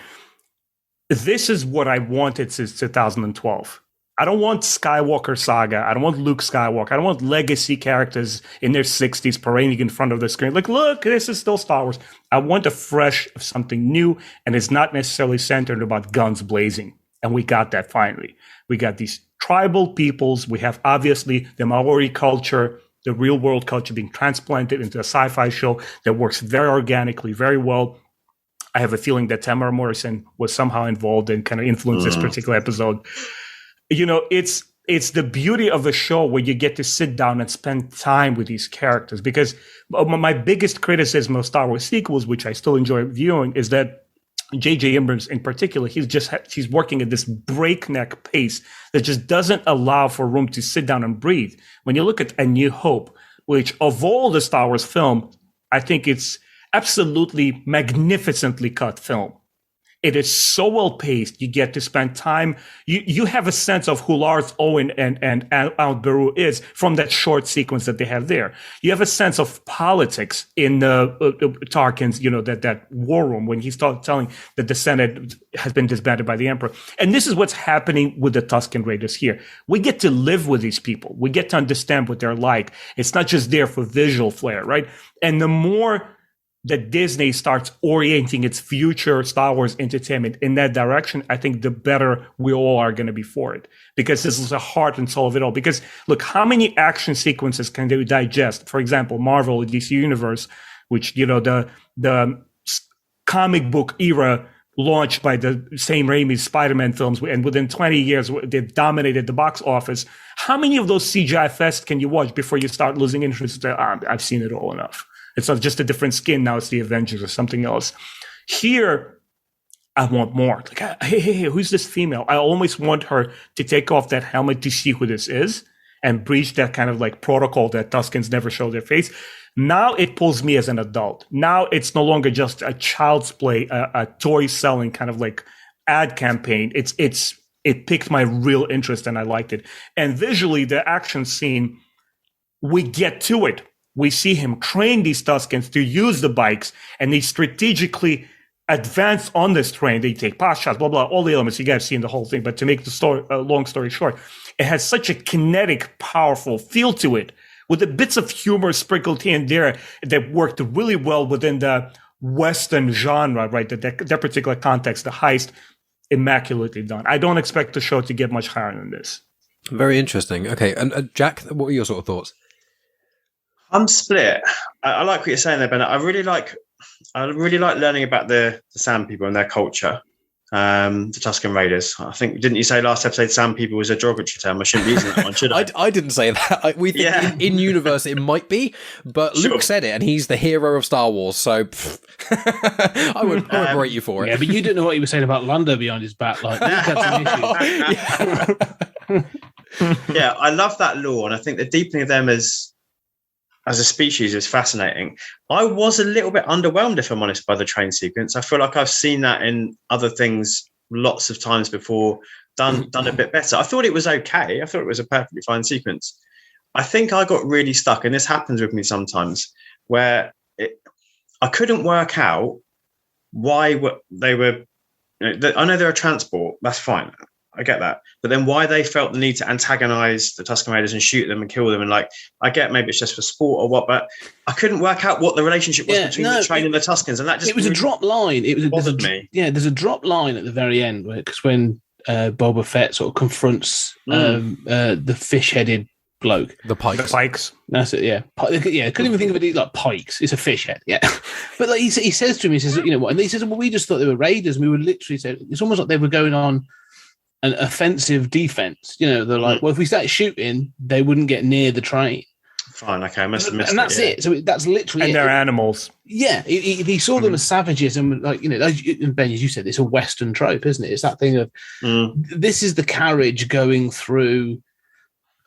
Speaker 2: This is what I wanted since 2012. I don't want Skywalker saga. I don't want Luke Skywalker. I don't want legacy characters in their 60s parading in front of the screen. Like, look, this is still Star Wars. I want a fresh, something new, and it's not necessarily centered about guns blazing. And we got that finally. We got these tribal peoples. We have, obviously, the Maori culture, the real world culture being transplanted into a sci-fi show that works very organically, very well. I have a feeling that Tamara Morrison was somehow involved and kind of influenced this particular episode. It's the beauty of a show where you get to sit down and spend time with these characters. Because my biggest criticism of Star Wars sequels, which I still enjoy viewing, is that J.J. Abrams in particular, he's working at this breakneck pace that just doesn't allow for room to sit down and breathe. When you look at A New Hope, which of all the Star Wars film, I think it's absolutely magnificently cut film. It is so well paced. You get to spend time. You have a sense of who Lars Owen and Al Beru is from that short sequence that they have there. You have a sense of politics in Tarkin's, that war room when he's telling that the Senate has been disbanded by the Emperor. And this is what's happening with the Tuscan Raiders here. We get to live with these people. We get to understand what they're like. It's not just there for visual flair, right? And the more that Disney starts orienting its future Star Wars entertainment in that direction, I think the better we all are going to be for it. Because this is the heart and soul of it all. Because look, how many action sequences can they digest? For example, Marvel, DC Universe, which, the comic book era launched by the Sam Raimi's Spider-Man films, and within 20 years, they've dominated the box office. How many of those CGI fests can you watch before you start losing interest? I've seen it all enough. It's not just a different skin. Now it's the Avengers or something else. Here, I want more. Like, hey, who's this female? I almost want her to take off that helmet to see who this is and breach that kind of like protocol that Tuscans never show their face. Now it pulls me as an adult. Now it's no longer just a child's play, a toy selling kind of like ad campaign. It piqued my real interest and I liked it. And visually, the action scene, we get to it. We see him train these Tuscans to use the bikes, and they strategically advance on this train. They take pot shots, blah, blah, all the elements. You guys have seen the whole thing. But to make the story, long story short, it has such a kinetic, powerful feel to it, with the bits of humor sprinkled here and there that worked really well within the Western genre, right? That particular context, the heist, immaculately done. I don't expect the show to get much higher than this.
Speaker 1: Very interesting. Okay, and Jack, what are your sort of thoughts?
Speaker 4: I'm split. I like what you're saying there, Bennett. I really like learning about the Sand people and their culture. The Tuscan Raiders. I think, didn't you say last episode Sand people was a derogatory term? I shouldn't be using that one, should I?
Speaker 1: I didn't say that. We think in universe it might be, but sure. Luke said it, and he's the hero of Star Wars, so I would berate you for it.
Speaker 3: Yeah, but you didn't know what he was saying about Lando behind his back. Like, that's an issue.
Speaker 4: Yeah, I love that lore, and I think the deepening of them as a species is fascinating. I was a little bit underwhelmed, if I'm honest, by the train sequence. I feel like I've seen that in other things lots of times before, done a bit better. I thought it was okay. I thought it was a perfectly fine sequence. I think I got really stuck, and this happens with me sometimes, where I couldn't work out why they were. I know they're a transport. That's fine. I get that. But then why they felt the need to antagonize the Tuscan Raiders and shoot them and kill them. And like, I get maybe it's just for sport or what, but I couldn't work out what the relationship was between the train and the Tuscans. And that just,
Speaker 3: it was really a drop line.
Speaker 4: Bothered me.
Speaker 3: Yeah, there's a drop line at the very end because when Boba Fett sort of confronts the fish-headed bloke.
Speaker 1: The Pikes.
Speaker 3: That's it, yeah. Yeah, couldn't even think of it like Pikes. It's a fish head, yeah. But like he says to him, he says, you know what? And he says, well, we just thought they were raiders. And we were literally saying, it's almost like they were going on an offensive defense. You know, they're like, well, if we started shooting, they wouldn't get near the train.
Speaker 4: Fine, okay, I must have missed
Speaker 3: it. And that's it. So that's literally
Speaker 2: and they're animals.
Speaker 3: Yeah, he saw them as savages, and like, you know, and Ben, as you said, it's a Western trope, isn't it? It's that thing of this is the carriage going through,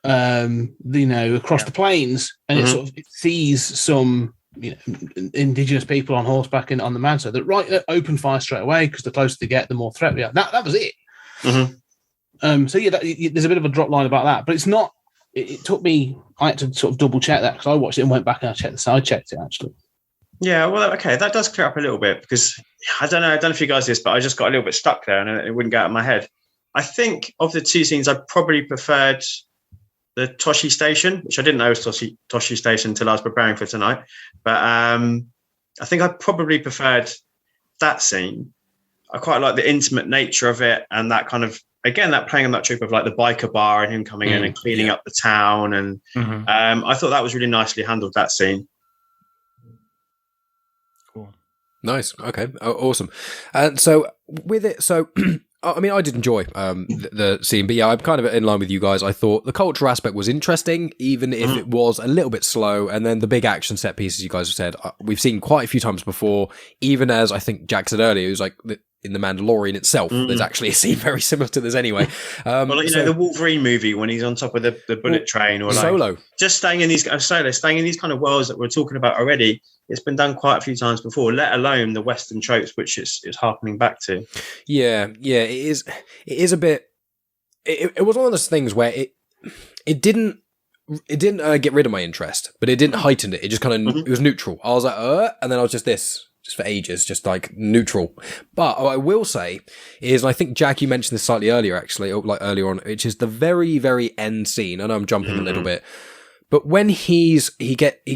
Speaker 3: you know, across the plains, and it sees some, you know, indigenous people on horseback and on the mountain. That open fire straight away because the closer they get, the more threat we have. That was it. So yeah, there's a bit of a drop line about that, but it's not. It took me. I had to sort of double check that because I watched it and went back and I checked it actually.
Speaker 4: Yeah, well, okay, that does clear up a little bit because I don't know if you guys do this, but I just got a little bit stuck there and it wouldn't get out of my head. I think of the two scenes, I probably preferred the Toshi Station, which I didn't know was Toshi Station until I was preparing for tonight. But I think I probably preferred that scene. I quite like the intimate nature of it and that kind of, again, that playing on that trope of like the biker bar and him coming in and cleaning up the town. And I thought that was really nicely handled, that scene.
Speaker 2: Cool.
Speaker 1: Nice. Okay. Awesome. And so with it, I mean, I did enjoy the scene, but yeah, I'm kind of in line with you guys. I thought the culture aspect was interesting, even if it was a little bit slow. And then the big action set pieces, you guys have said, we've seen quite a few times before, even as I think Jack said earlier, it was like in The Mandalorian itself, there's actually a scene very similar to this anyway.
Speaker 4: Well, like, you know, the Wolverine movie when he's on top of the bullet train, or like
Speaker 1: Solo.
Speaker 4: Just staying in these kind of worlds that we're talking about already. It's been done quite a few times before, let alone the Western tropes, which it's harkening back to. Yeah, it is. It is a bit. It was one of those things where it didn't get rid of my interest, but it didn't heighten it. It just kind of it was neutral. I was like, and then I was just for ages, just like neutral. But what I will say is, and I think Jack, you mentioned this slightly earlier, actually, or like earlier on, which is the very, very end scene. I know I'm jumping a little bit. But when he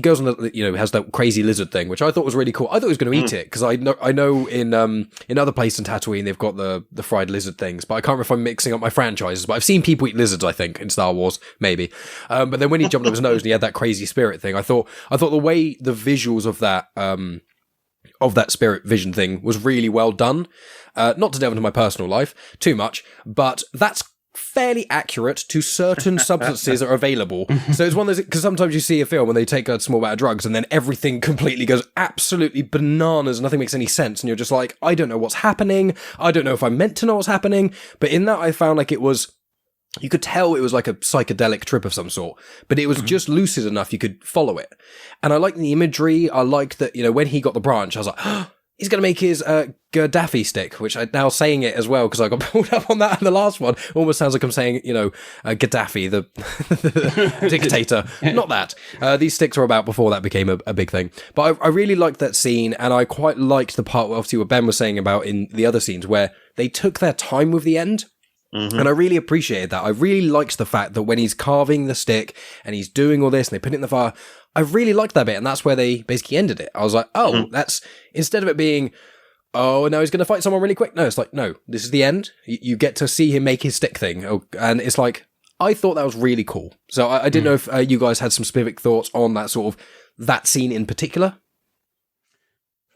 Speaker 4: goes on the, you know, has that crazy lizard thing, which I thought was really cool. I thought he was going to eat it because I know in other places in Tatooine they've got the fried lizard things, but I can't remember if I'm mixing up my franchises. But I've seen people eat lizards, I think, in Star Wars, maybe. But then when he jumped up his nose and he had that crazy spirit thing, I thought the way the visuals of that spirit vision thing was really well done. Not to delve into my personal life too much, but that's
Speaker 1: fairly accurate to certain substances are available. So it's one of those, because sometimes you see a film and they take a small amount of drugs and then everything completely goes absolutely bananas, nothing makes any sense, and you're just like, I don't know what's happening, I don't know if I'm meant to know what's happening. But in that, I found like it was, you could tell it was like a psychedelic trip of some sort, but it was just lucid enough you could follow it. And I liked the imagery. I liked that, when he got the branch, I was like, oh, he's going to make his Gaddafi stick, which I'm now saying it as well because I got pulled up on that in the last one. Almost sounds like I'm saying, Gaddafi, the dictator. Not that. These sticks were about before that became a big thing. But I really liked that scene, and I quite liked the part, obviously, what Ben was saying about in the other scenes where they took their time with the end. And I really appreciated that. I really liked the fact that when he's carving the stick and he's doing all this and they put it in the fire, I really liked that bit. And that's where they basically ended it. I was like, that's, instead of it being, oh, now he's going to fight someone really quick. No, it's like, no, this is the end. You get to see him make his stick thing. And it's like, I thought that was really cool. So I didn't know if you guys had some specific thoughts on that sort of, that scene in particular.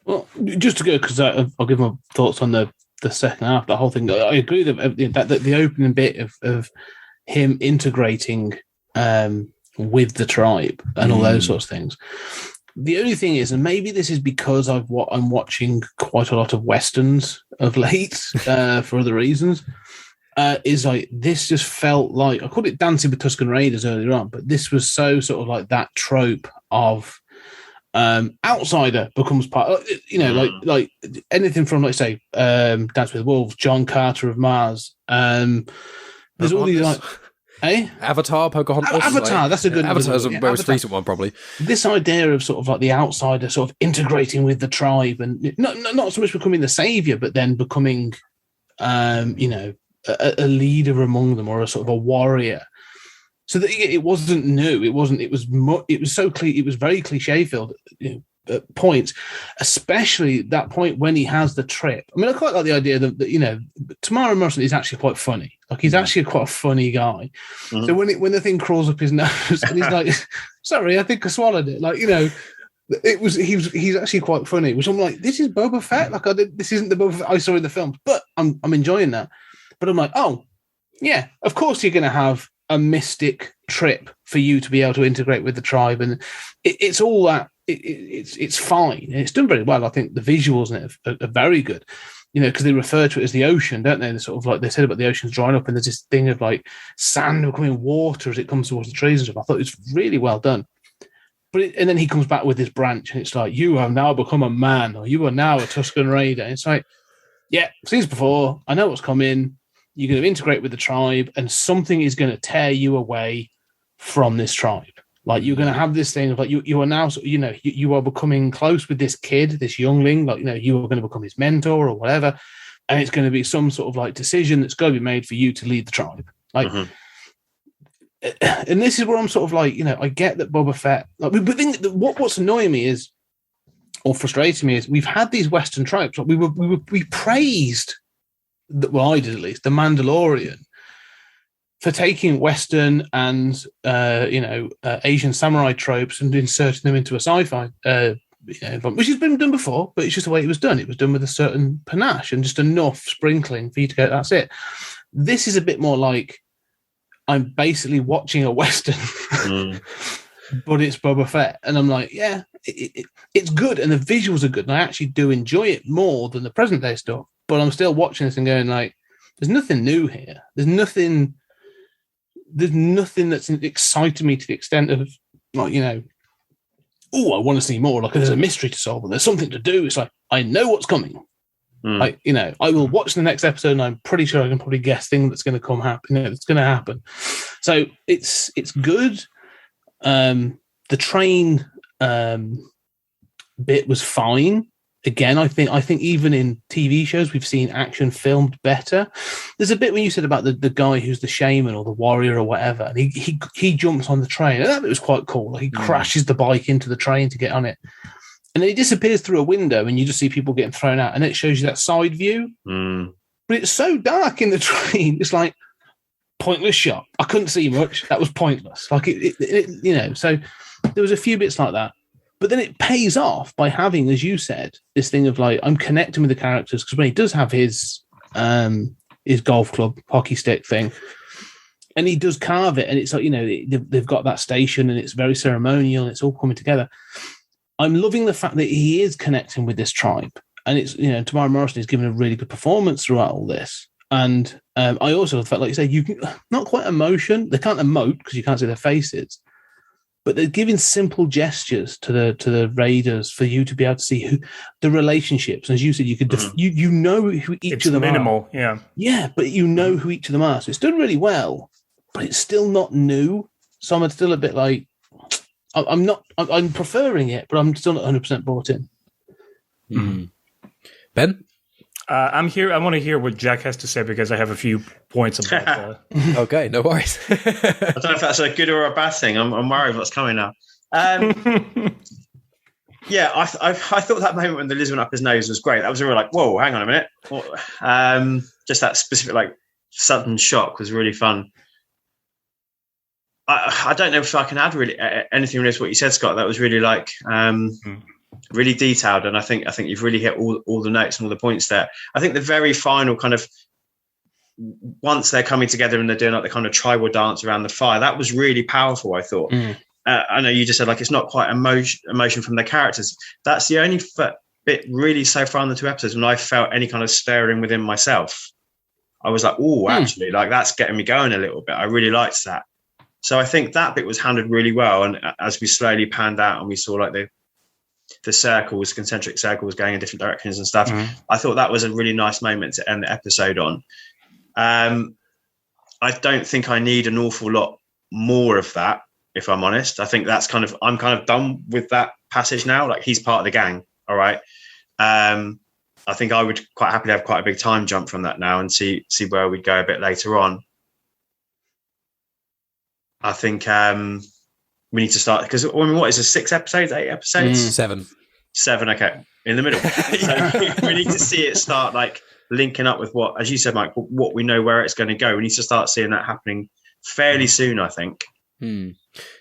Speaker 3: Well, just to go, because I'll give my thoughts on the second half, the whole thing. I agree that the opening bit of him integrating with the tribe and all those sorts of things. The only thing is, and maybe this is because I'm watching quite a lot of Westerns of late for other reasons, is like this just felt like, I called it Dancing with Tuscan Raiders earlier on, but this was so sort of like that trope of outsider becomes part, like anything from, let's say, Dance with Wolves, John Carter of Mars. There's all these like,
Speaker 1: Avatar, Pocahontas.
Speaker 3: Avatar, that's a good.
Speaker 1: Avatar's a most recent one, probably.
Speaker 3: This idea of sort of like the outsider, sort of integrating with the tribe, and not so much becoming the savior, but then becoming, a leader among them, or a sort of a warrior. So that it wasn't new. It was so it was very cliche filled at points, especially that point when he has the trip. I mean, I quite like the idea that Tamara Morrison is actually quite funny. Like, he's actually quite a funny guy. So when the thing crawls up his nose and he's like, "Sorry, I think I swallowed it." Like, he's actually quite funny. Which I'm like, this is Boba Fett. Like, this isn't the Boba Fett I saw in the film, but I'm enjoying that. But I'm like, oh yeah, of course you're going to have a mystic trip for you to be able to integrate with the tribe, and it's all that. It's fine, and it's done very well. I think the visuals in it are very good, because they refer to it as the ocean, don't they? They're sort of like, they said about the oceans drying up, and there's this thing of like sand becoming water as it comes towards the trees and stuff. I thought it was really well done. And then he comes back with this branch, and it's like, you have now become a man, or you are now a Tuscan Raider. And it's like, yeah, seen this before. I know what's coming. You're going to integrate with the tribe, and something is going to tear you away from this tribe. Like, you're going to have this thing of like, you are now, you are becoming close with this kid, this youngling, like, you are going to become his mentor or whatever. And it's going to be some sort of like decision that's going to be made for you to lead the tribe. Like, and this is where I'm sort of like, I get that Boba Fett, like, but what's annoying me is, or frustrating me is, we've had these Western tropes. Like, we praised, well, I did at least, The Mandalorian, for taking Western and Asian samurai tropes and inserting them into a sci-fi, which has been done before, but it's just the way it was done. It was done with a certain panache and just enough sprinkling for you to go, that's it. This is a bit more like, I'm basically watching a Western, but it's Boba Fett. And I'm like, yeah, it's good, and the visuals are good, and I actually do enjoy it more than the present day stuff. But I'm still watching this and going like, there's nothing new here. There's nothing that's excited me to the extent of like, oh, I want to see more. Like, there's a mystery to solve and there's something to do. It's like, I know what's coming. Like, I will watch the next episode and I'm pretty sure I can probably guess things that's going to come happen. It's going to happen. So it's good. The train bit was fine. Again, I think even in TV shows we've seen action filmed better. There's a bit when you said about the guy who's the shaman or the warrior or whatever, and he jumps on the train, and that bit was quite cool. Like, he crashes the bike into the train to get on it, and then he disappears through a window, and you just see people getting thrown out, and it shows you that side view. But it's so dark in the train. It's like, pointless shot. I couldn't see much. That was pointless. Like, so there was a few bits like that. But then it pays off by having, as you said, this thing of like, I'm connecting with the characters, because when he does have his golf club hockey stick thing, and he does carve it, and it's like, they've got that station, and it's very ceremonial, and it's all coming together. I'm loving the fact that he is connecting with this tribe, and it's, Tamara Morrison is giving a really good performance throughout all this. And I also felt, like you say, you can, not quite emotion. They can't emote because you can't see their faces, but they're giving simple gestures to the raiders for you to be able to see who the relationships. As you said, you could you know who each of them
Speaker 2: minimal,
Speaker 3: are. Yeah, but you know who each of them are. So it's done really well, but it's still not new. So I'm still a bit like, I'm preferring it, but I'm still not 100% bought in.
Speaker 1: Mm-hmm. Ben?
Speaker 2: I'm here. I want to hear what Jack has to say because I have a few points about
Speaker 1: Okay, no worries.
Speaker 4: I don't know if that's a good or a bad thing. I'm worried what's coming now. Yeah, I thought that moment when the lizard went up his nose was great. That was really like, whoa, hang on a minute. Just that specific, like, sudden shock was really fun. I don't know if I can add really anything really to what you said, Scott. That was really like really detailed, and I think you've really hit all the notes and all the points there. I think the very final kind of, once they're coming together and they're doing like the kind of tribal dance around the fire, that was really powerful, I thought. I know you just said like it's not quite emotion from the characters. That's the only bit really so far in the 2 episodes when I felt any kind of stirring within myself. I was like, oh, actually, like that's getting me going a little bit. I really liked that. So I think that bit was handled really well. And as we slowly panned out and we saw like the circles, concentric circles going in different directions and stuff, I thought that was a really nice moment to end the episode on. I don't think I need an awful lot more of that, if I'm honest. I think I'm kind of done with that passage now. Like, he's part of the gang. All right. I think I would quite happily have quite a big time jump from that now and see where we go a bit later on. I think we need to start, because what is it, 6 episodes, 8 episodes?
Speaker 1: 7.
Speaker 4: 7, okay. In the middle. So we need to see it start like linking up with what, as you said, Mike, what we know where it's going to go. We need to start seeing that happening fairly soon, I think.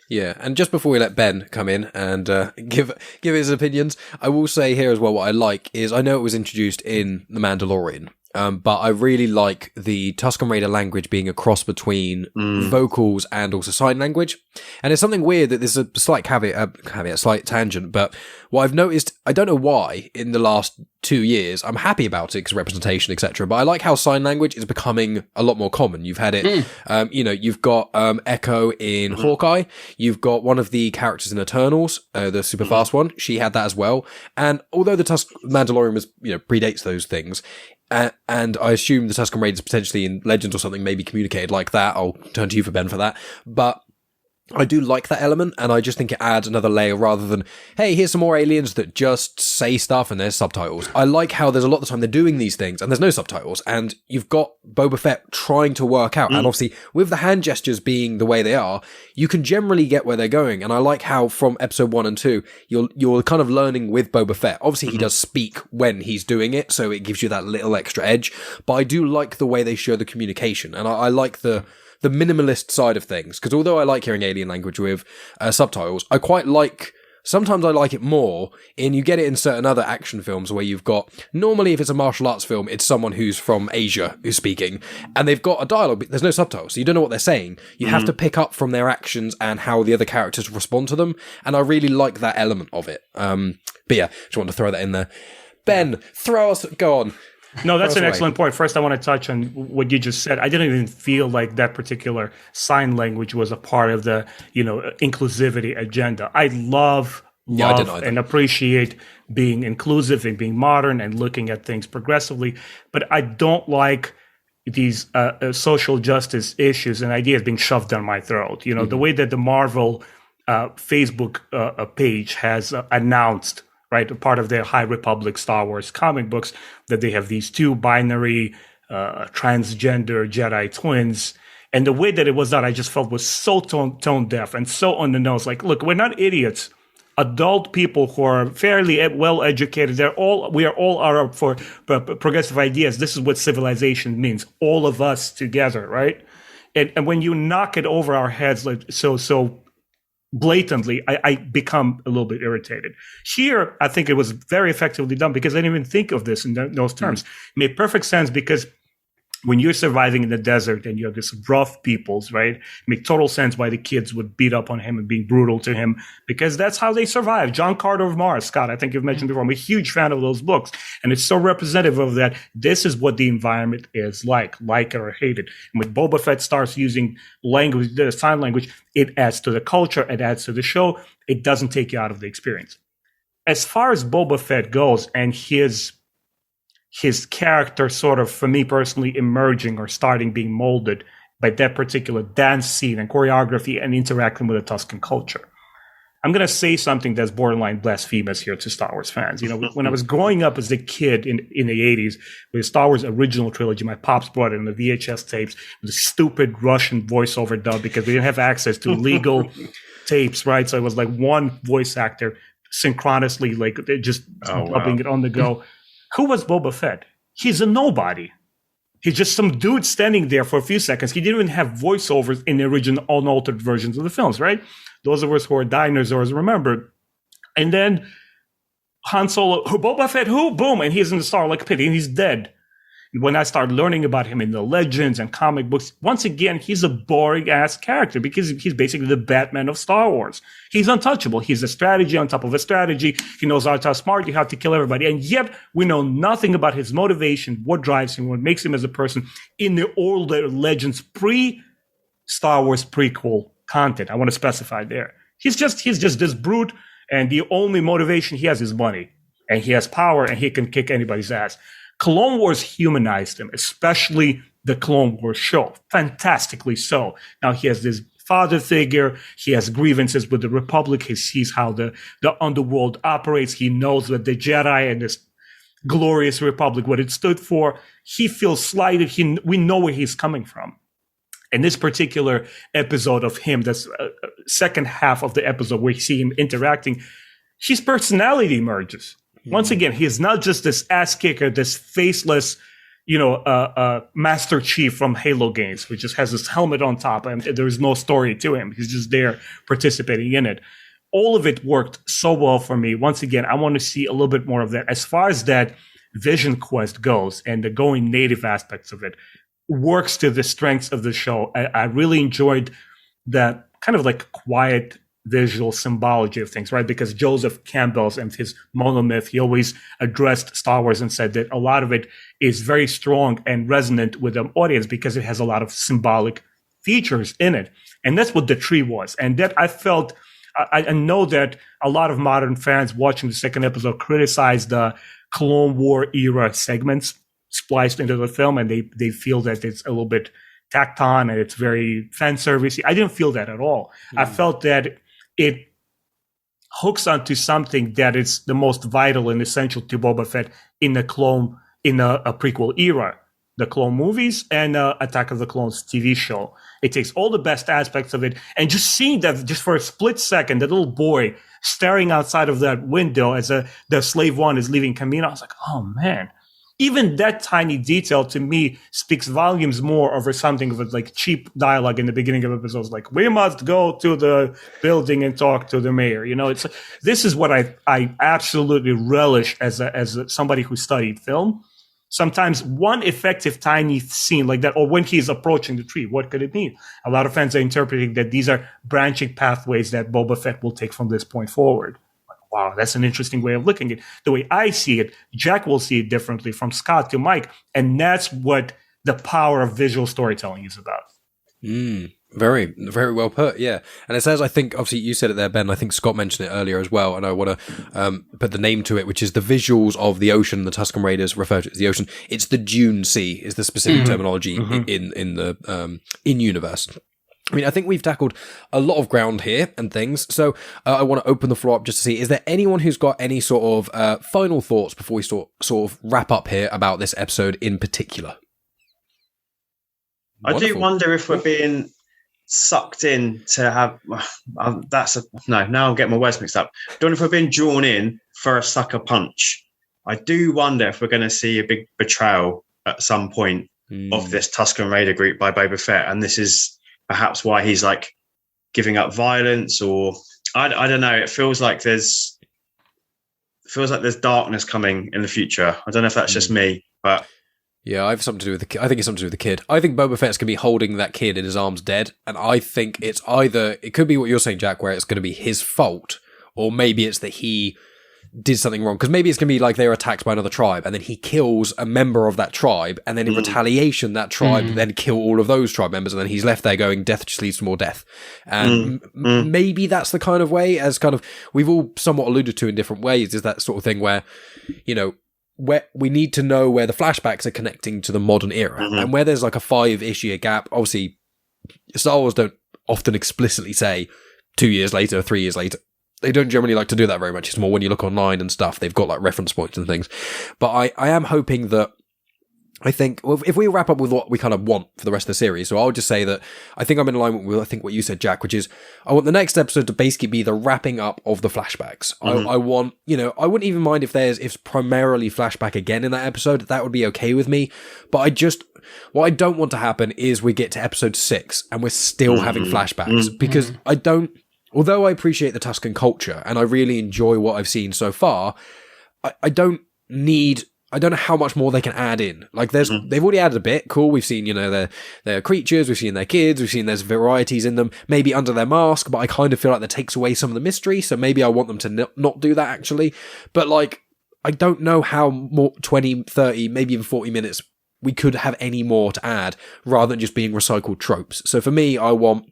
Speaker 1: Yeah, and just before we let Ben come in and give his opinions, I will say here as well what I like is, I know it was introduced in The Mandalorian, but I really like the Tuscan Raider language being a cross between vocals and also sign language. And it's something weird that there's a slight caveat, slight tangent, but what I've noticed, I don't know why, in the last 2 years, I'm happy about it because representation, etc. But I like how sign language is becoming a lot more common. You've had it, you've got Echo in Hawkeye. You've got one of the characters in Eternals, the super fast one. She had that as well. And although the Mandalorian was, predates those things, and I assume the Tuscan Raiders potentially in Legends or something maybe communicated like that. I'll turn to you for Ben for that. But I do like that element, and I just think it adds another layer rather than, hey, here's some more aliens that just say stuff and there's subtitles. I like how there's a lot of the time they're doing these things and there's no subtitles, and you've got Boba Fett trying to work out, and obviously with the hand gestures being the way they are, you can generally get where they're going. And I like how from episode 1 and 2, you're kind of learning with Boba Fett. Obviously he does speak when he's doing it, so it gives you that little extra edge, but I do like the way they show the communication, and I like the minimalist side of things, because although I like hearing alien language with subtitles, sometimes I like it more you get it in certain other action films where you've got, normally if it's a martial arts film, it's someone who's from Asia who's speaking, and they've got a dialogue, but there's no subtitles, so you don't know what they're saying. You have to pick up from their actions and how the other characters respond to them, and I really like that element of it. But yeah, just wanted to throw that in there. Ben, go on.
Speaker 2: No, that's an excellent point. First, I want to touch on what you just said. I didn't even feel like that particular sign language was a part of the, inclusivity agenda. I love and appreciate being inclusive and being modern and looking at things progressively. But I don't like these social justice issues and ideas being shoved down my throat. The way that the Marvel Facebook page has announced, right, part of their High Republic Star Wars comic books, that they have these 2 binary transgender Jedi twins. And the way that it was done, I just felt was so tone deaf and so on the nose. Like, look, we're not idiots. Adult people who are fairly well educated, we are all up for progressive ideas. This is what civilization means. All of us together, right? And when you knock it over our heads like so blatantly, I become a little bit irritated. Here, I think it was very effectively done because I didn't even think of this in those terms. It made perfect sense because when you're surviving in the desert and you're this rough peoples, right? It makes total sense why the kids would beat up on him and being brutal to him, because that's how they survive. John Carter of Mars, Scott, I think you've mentioned before. I'm a huge fan of those books, and it's so representative of that. This is what the environment is like it or hate it. And when Boba Fett starts using language, the sign language, it adds to the culture, it adds to the show. It doesn't take you out of the experience. As far as Boba Fett goes and his character sort of, for me personally, emerging or starting being molded by that particular dance scene and choreography and interacting with the Tuscan culture. I'm going to say something that's borderline blasphemous here to Star Wars fans. You know, when I was growing up as a kid in the 80s with the Star Wars original trilogy, my pops brought in the VHS tapes with a stupid Russian voiceover dub because we didn't have access to legal tapes, right? So it was like one voice actor synchronously, like just dubbing it on the go. Who was Boba Fett? He's a nobody. He's just some dude standing there for a few seconds. He didn't even have voiceovers in the original unaltered versions of the films, right? Those of us who are dinosaurs remember. And then Han Solo, Boba Fett, who? Boom, and he's in the Sarlacc pit, and he's dead. When I started learning about him in the legends and comic books, once again, he's a boring-ass character because he's basically the Batman of Star Wars. He's untouchable. He's a strategy on top of a strategy. He knows how to outsmart you, how to kill everybody. And yet, we know nothing about his motivation, what drives him, what makes him as a person in the older legends pre-Star Wars prequel content. I want to specify there. He's just this brute, and the only motivation he has is money. And he has power, and he can kick anybody's ass. Clone Wars humanized him, especially the Clone Wars show. Fantastically so. Now he has this father figure. He has grievances with the Republic. He sees how the underworld operates. He knows that the Jedi and this glorious Republic, what it stood for. He feels slighted. We know where he's coming from. And this particular episode of him, that's second half of the episode where you see him interacting, his personality emerges. Once again, he is not just this ass kicker, this faceless, Master Chief from Halo games, which just has this helmet on top and there's no story to him. He's just there participating in it. All of it worked so well for me. Once again, I want to see a little bit more of that. As far as that Vision Quest goes and the going native aspects of it, works to the strengths of the show. I really enjoyed that kind of like quiet visual symbology of things, right? Because Joseph Campbell's and his monomyth, he always addressed Star Wars and said that a lot of it is very strong and resonant with the audience because it has a lot of symbolic features in it. And that's what the tree was. And that I felt, I know that a lot of modern fans watching the second episode criticized the Clone War era segments spliced into the film, and they feel that it's a little bit tacked on and it's very fan servicey. I didn't feel that at all. I felt that it hooks onto something that is the most vital and essential to Boba Fett in a prequel era, the Clone movies and Attack of the Clones TV show. It takes all the best aspects of it, and just seeing that just for a split second, the little boy staring outside of that window as the Slave One is leaving Kamino, I was like, oh man. Even that tiny detail to me speaks volumes more over something of like cheap dialogue in the beginning of episodes, like we must go to the building and talk to the mayor. This is what I absolutely relish as somebody who studied film. Sometimes one effective tiny scene like that, or when he's approaching the tree, what could it mean? A lot of fans are interpreting that these are branching pathways that Boba Fett will take from this point forward. Wow, that's an interesting way of looking at it. The way I see it, Jack will see it differently from Scott to Mike. And that's what the power of visual storytelling is about.
Speaker 1: Very, very well put, yeah. And it says, I think, obviously you said it there, Ben, I think Scott mentioned it earlier as well, and I want to put the name to it, which is the visuals of the ocean. The Tuscan Raiders refer to it as the ocean. It's the Dune Sea, is the specific terminology in the in-universe. I mean, I think we've tackled a lot of ground here and things, so I want to open the floor up just to see, is there anyone who's got any sort of final thoughts before we sort of wrap up here about this episode in particular?
Speaker 4: I do wonder if we're being sucked in to have... now I'm getting my words mixed up. I don't know if we're being drawn in for a sucker punch. I do wonder if we're going to see a big betrayal at some point of this Tuscan Raider group by Boba Fett, and this is perhaps why he's like giving up violence, or I don't know. It feels like there's darkness coming in the future. I don't know if that's just me, but
Speaker 1: Yeah, I have something to do with the kid. I think it's something to do with the kid. I think Boba Fett's going to be holding that kid in his arms dead, and I think it's either, it could be what you're saying, Jack, where it's going to be his fault, or maybe it's that he did something wrong, because maybe it's going to be like they're attacked by another tribe, and then he kills a member of that tribe, and then in retaliation, that tribe then kill all of those tribe members, and then he's left there going, death just leads to more death. And maybe that's the kind of way, as kind of, we've all somewhat alluded to in different ways, is that sort of thing where, you know, where we need to know where the flashbacks are connecting to the modern era, and where there's like a 5-ish-year gap. Obviously, Star Wars don't often explicitly say 2 years later, 3 years later. They don't generally like to do that very much. It's more when you look online and stuff, they've got like reference points and things. But I am hoping that, I think, well, if we wrap up with what we kind of want for the rest of the series, so I'll just say that I think I'm in alignment with, I think, what you said, Jack, which is I want the next episode to basically be the wrapping up of the flashbacks. I want, you know, I wouldn't even mind if it's primarily flashback again in that episode. That would be okay with me. But what I don't want to happen is we get to episode 6 and we're still having flashbacks, because although I appreciate the Tuscan culture and I really enjoy what I've seen so far, I don't know how much more they can add in. Like, they've already added a bit. Cool. We've seen, you know, their creatures. We've seen their kids. We've seen there's varieties in them, maybe under their mask, but I kind of feel like that takes away some of the mystery. So maybe I want them to not do that, actually. But like, I don't know how more 20, 30, maybe even 40 minutes we could have any more to add rather than just being recycled tropes. So for me, I want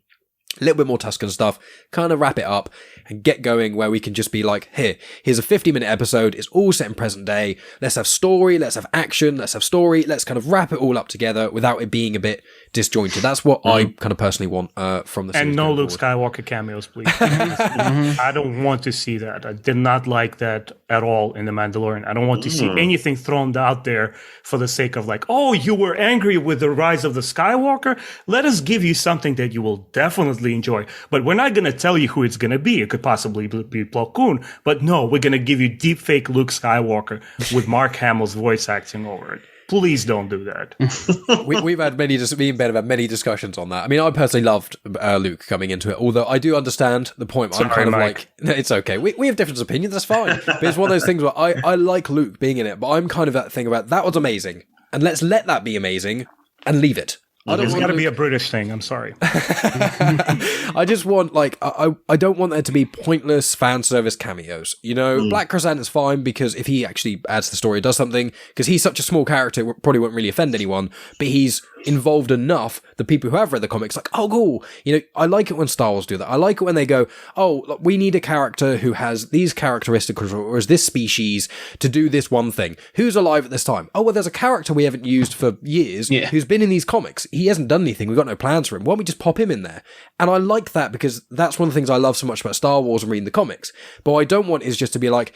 Speaker 1: a little bit more Tuscan stuff, kind of wrap it up and get going where we can just be like, here's a 50-minute episode, it's all set in present day, let's have story, let's have action, let's have story, let's kind of wrap it all up together without it being a bit disjointed. That's what I kind of personally want from the series.
Speaker 2: And no Luke Skywalker cameos, please. I don't want to see that. I did not like that at all in The Mandalorian. I don't want to see anything thrown out there for the sake of like, oh, you were angry with the rise of the Skywalker? Let us give you something that you will definitely enjoy. But we're not going to tell you who it's going to be. It could possibly be Plo Koon. But no, we're going to give you deep fake Luke Skywalker with Mark Hamill's voice acting over it. Please don't do that.
Speaker 1: We've had me and Ben have had many discussions on that. I mean, I personally loved Luke coming into it, although I do understand the point. I'm kind of Mike. Like, it's okay. We have different opinions, that's fine. But it's one of those things where I like Luke being in it, but I'm kind of that thing about, that was amazing, and let's let that be amazing and leave it.
Speaker 2: It's got to be a British thing. I'm sorry.
Speaker 1: I just want, like, I don't want there to be pointless fan service cameos. You know, Black Krrsantan is fine because if he actually adds to the story, does something, because he's such a small character, it probably won't really offend anyone, but he's involved enough, the people who have read the comics, like, oh, cool. You know, I like it when Star Wars do that. I like it when they go, oh, look, we need a character who has these characteristics or is this species to do this one thing. Who's alive at this time? Oh, well, there's a character we haven't used for years who's been in these comics. He hasn't done anything. We've got no plans for him. Why don't we just pop him in there? And I like that because that's one of the things I love so much about Star Wars and reading the comics. But what I don't want is just to be like,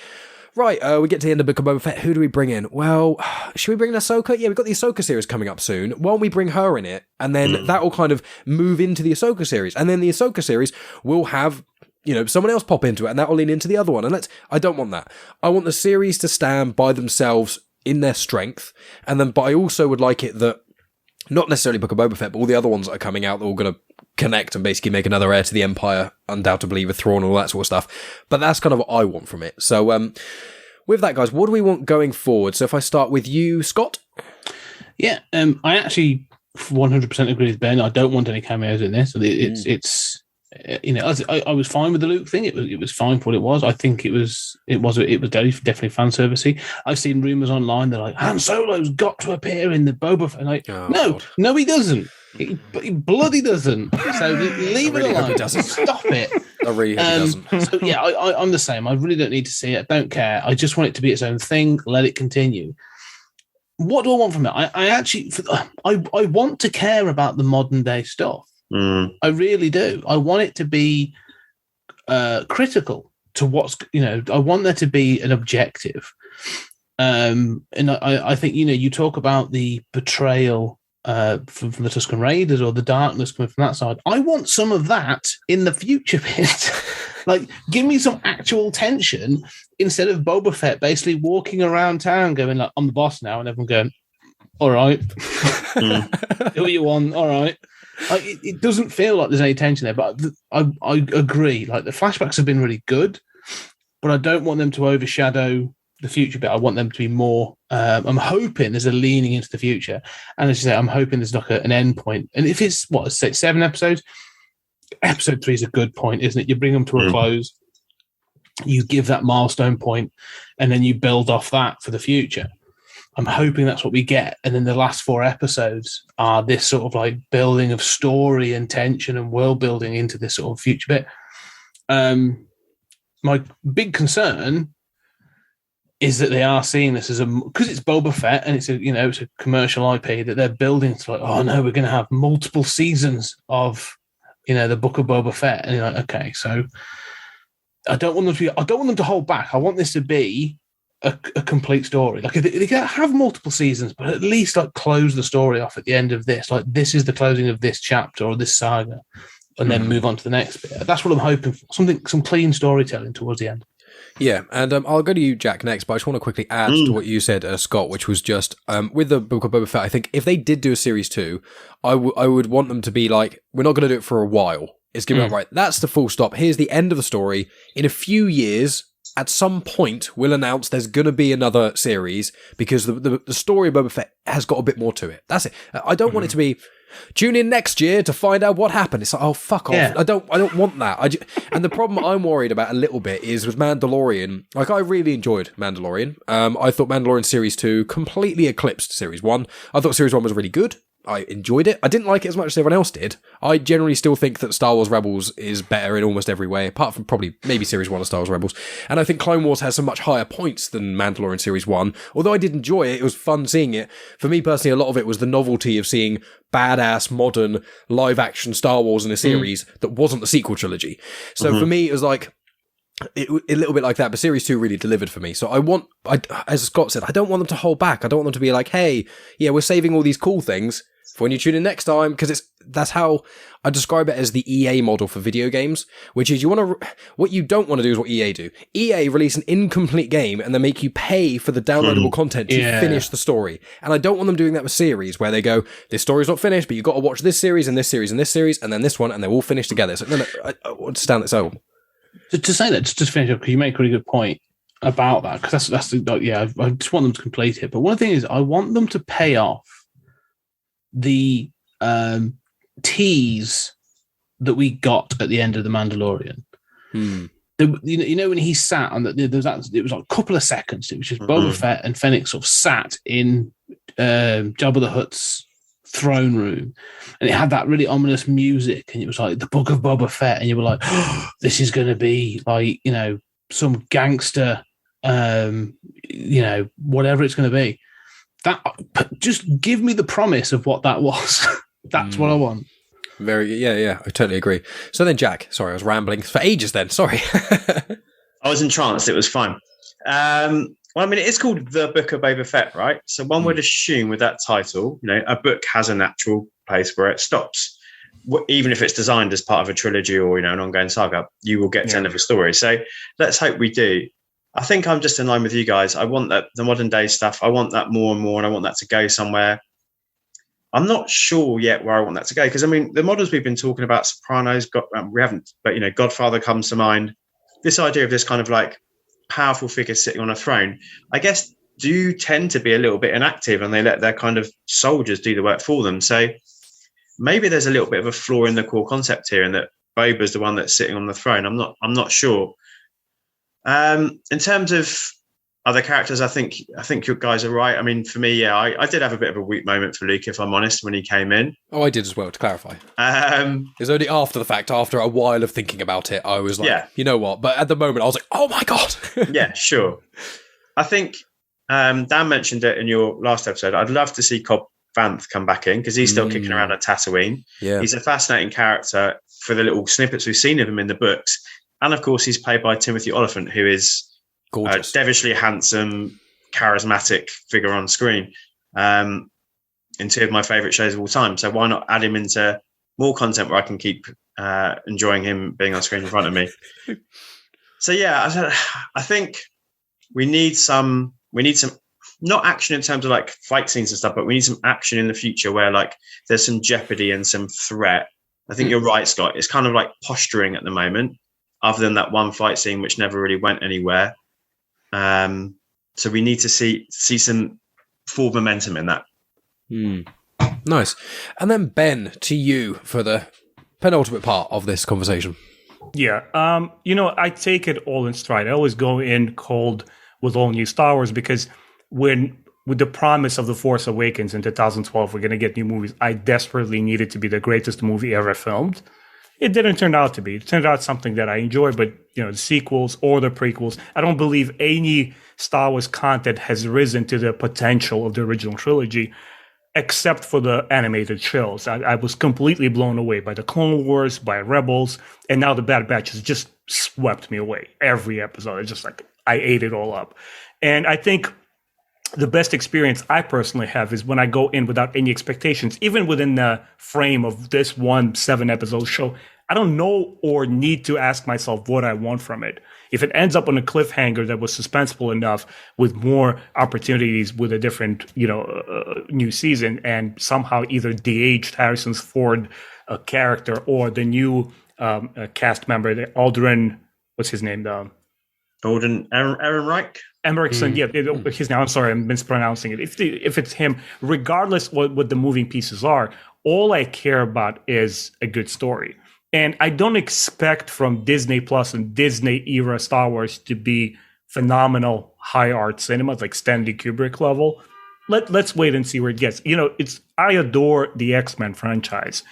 Speaker 1: right, we get to the end of Book of Boba Fett. Who do we bring in? Well, should we bring in Ahsoka? Yeah, we've got the Ahsoka series coming up soon. Why don't we bring her in it? And then that will kind of move into the Ahsoka series. And then the Ahsoka series will have, you know, someone else pop into it, and that will lean into the other one. And I don't want that. I want the series to stand by themselves in their strength. And then, but I also would like it that, not necessarily Book of Boba Fett, but all the other ones that are coming out that are all going to connect and basically make another heir to the Empire, undoubtedly with Thrawn and all that sort of stuff. But that's kind of what I want from it. So, with that, guys, what do we want going forward? So if I start with you, Scott?
Speaker 3: Yeah, I actually 100% agree with Ben. I don't want any cameos in this. It's you know, I was fine with the Luke thing. It was fine for what it was. I think it was definitely fan servicey. I've seen rumors online that like Han Solo's got to appear in the Boba Fett. Like, no, he doesn't. He bloody doesn't. So leave it alone.
Speaker 1: Doesn't.
Speaker 3: Stop it.
Speaker 1: I really doesn't.
Speaker 3: So yeah, I'm the same. I really don't need to see it. I don't care. I just want it to be its own thing. Let it continue. What do I want from it? I want to care about the modern day stuff. I really do. I want it to be critical to what's, you know, I want there to be an objective. And I think, you know, you talk about the betrayal from the Tuscan Raiders or the darkness coming from that side. I want some of that in the future bit. Like, give me some actual tension instead of Boba Fett basically walking around town going like, I'm the boss now, and everyone going, all right, do what you want, all right. Like, it doesn't feel like there's any tension there, but I agree. Like, the flashbacks have been really good, but I don't want them to overshadow the future bit, I want them to be more. I'm hoping there's a leaning into the future, and as you say, I'm hoping there's like an end point. And if it's 7 episodes, episode 3 is a good point, isn't it? You bring them to a close, you give that milestone point, and then you build off that for the future. I'm hoping that's what we get, and then the last 4 episodes are this sort of like building of story and tension and world building into this sort of future bit. My big concern is that they are seeing this as because it's Boba Fett and it's a commercial IP, that they're building to like, oh no, we're going to have multiple seasons of the Book of Boba Fett, and you're like, okay, so I don't want them to hold back. I want this to be a complete story. Like they can have multiple seasons, but at least like close the story off at the end of this. Like this is the closing of this chapter or this saga, and then move on to the next bit. That's what I'm hoping for. Some clean storytelling towards the end.
Speaker 1: Yeah, and I'll go to you, Jack, next, but I just want to quickly add to what you said, Scott, which was just, with the Book of Boba Fett, I think if they did do a series 2, I would want them to be like, we're not going to do it for a while. It's going to be right, that's the full stop. Here's the end of the story. In a few years, at some point, we'll announce there's going to be another series, because the story of Boba Fett has got a bit more to it. That's it. I don't want it to be, tune in next year to find out what happened. It's like, oh, fuck off.
Speaker 3: Yeah.
Speaker 1: I don't want that. And the problem I'm worried about a little bit is with Mandalorian. Like, I really enjoyed Mandalorian. I thought Mandalorian Series 2 completely eclipsed Series 1. I thought Series 1 was really good. I enjoyed it. I didn't like it as much as everyone else did. I generally still think that Star Wars Rebels is better in almost every way, apart from probably maybe Series 1 of Star Wars Rebels. And I think Clone Wars has some much higher points than Mandalorian Series 1. Although I did enjoy it, it was fun seeing it. For me personally, a lot of it was the novelty of seeing badass, modern, live-action Star Wars in a series that wasn't the sequel trilogy. So for me, it was like, a little bit like that, but Series 2 really delivered for me. So as Scott said, I don't want them to hold back. I don't want them to be like, hey, yeah, we're saving all these cool things for when you tune in next time, because that's how I describe it, as the EA model for video games, which is what you don't want to do is what EA do. EA release an incomplete game and then make you pay for the downloadable content to finish the story. And I don't want them doing that with series where they go, this story's not finished, but you've got to watch this series and this series and this series and then this one, and they're all finished together. So no, I want to stand its own.
Speaker 3: To say that, just to finish up, because you make a really good point about that, because that's I just want them to complete it. But one thing is, I want them to pay off the tease that we got at the end of The Mandalorian. When he sat on it was like a couple of seconds. It was just Boba Fett and Fennec sort of sat in Jabba the Hutt's throne room, and it had that really ominous music, and it was like the Book of Boba Fett, and you were like, oh, this is going to be like some gangster, whatever it's going to be. That just give me the promise of what that was. That's what I want.
Speaker 1: Very, yeah, I totally agree. So then, Jack, sorry, I was rambling for ages then, sorry.
Speaker 4: I was entranced, it was fine. Well, I mean, it's called The Book of Boba Fett, right? So one would assume with that title, a book has a natural place where it stops. Even if it's designed as part of a trilogy or, an ongoing saga, you will get to the end of a story. So let's hope we do. I think I'm just in line with you guys. I want that the modern day stuff. I want that more and more, and I want that to go somewhere. I'm not sure yet where I want that to go, because I mean, the models we've been talking about, Sopranos, we haven't, but Godfather comes to mind. This idea of this kind of like powerful figure sitting on a throne, I guess, do tend to be a little bit inactive, and they let their kind of soldiers do the work for them. So maybe there's a little bit of a flaw in the core concept here, and that Boba's the one that's sitting on the throne. I'm not sure. In terms of other characters, I think you guys are right. I mean, for me, I did have a bit of a weak moment for Luke, if I'm honest, when he came in.
Speaker 1: Oh, I did as well, to clarify. It was only after the fact, after a while of thinking about it, I was like, you know what? But at the moment, I was like, oh my God.
Speaker 4: Yeah, sure. I think Dan mentioned it in your last episode. I'd love to see Cobb Vanth come back in, because he's still kicking around at Tatooine. Yeah. He's a fascinating character for the little snippets we've seen of him in the books. And of course, he's played by Timothy Oliphant, who is gorgeous, devilishly handsome, charismatic figure on screen. In two of my favourite shows of all time. So why not add him into more content where I can keep enjoying him being on screen in front of me? So yeah, I think we need some not action in terms of like fight scenes and stuff, but we need some action in the future where like there's some jeopardy and some threat. I think you're right, Scott. It's kind of like posturing at the moment, other than that one fight scene which never really went anywhere. So So we need to see some full momentum in that.
Speaker 1: Nice. And then Ben, to you for the penultimate part of this conversation.
Speaker 2: Yeah. I take it all in stride. I always go in cold with all new Star Wars because with the promise of The Force Awakens in 2012, we're going to get new movies. I desperately needed to be the greatest movie ever filmed. It didn't turn out to be. It turned out something that I enjoy, but the sequels or the prequels, I don't believe any Star Wars content has risen to the potential of the original trilogy, except for the animated shows. I was completely blown away by the Clone Wars, by Rebels, and now the Bad Batch has just swept me away. Every episode, it's just like I ate it all up. And I think the best experience I personally have is when I go in without any expectations, even within the frame of this 7-episode show. I don't know or need to ask myself what I want from it. If it ends up on a cliffhanger that was suspenseful enough with more opportunities with a different, new season, and somehow either de-aged Harrison Ford character or the new cast member, the Aldrin, what's his name?
Speaker 4: Aaron Reich?
Speaker 2: Emmerich, his name. I'm sorry, I'm mispronouncing it. If it's him, regardless what the moving pieces are, all I care about is a good story. And I don't expect from Disney Plus and Disney era Star Wars to be phenomenal high art cinema, like Stanley Kubrick level. Let's wait and see where it gets. I adore the X-Men franchise.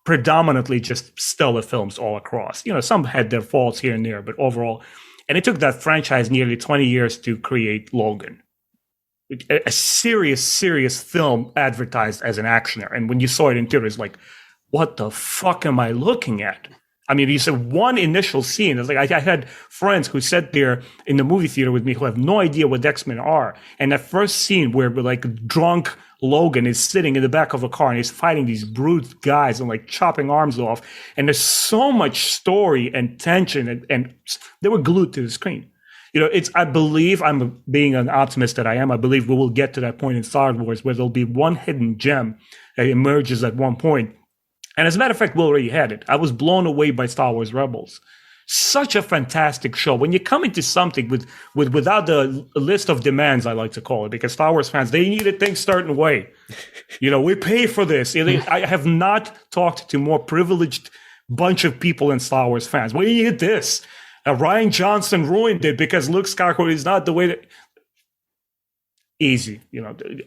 Speaker 2: Predominantly just stellar films all across. Some had their faults here and there, but overall. And it took that franchise nearly 20 years to create Logan. A serious film advertised as an actioner. And when you saw it in theaters, like, what the fuck am I looking at? I mean, you said one initial scene. It's like I had friends who sat there in the movie theater with me who have no idea what X-Men are. And that first scene where drunk Logan is sitting in the back of a car and he's fighting these brute guys and chopping arms off. And there's so much story and tension and they were glued to the screen. I believe, I'm being an optimist that I am, I believe we will get to that point in Star Wars where there'll be one hidden gem that emerges at one point. And as a matter of fact, we already had it. I was blown away by Star Wars Rebels. Such a fantastic show. When you come into something without the list of demands, I like to call it, because Star Wars fans, they needed things certain way. We pay for this. I have not talked to more privileged bunch of people in Star Wars fans. We need this. Rian Johnson ruined it because Luke Skywalker is not the way that... Easy,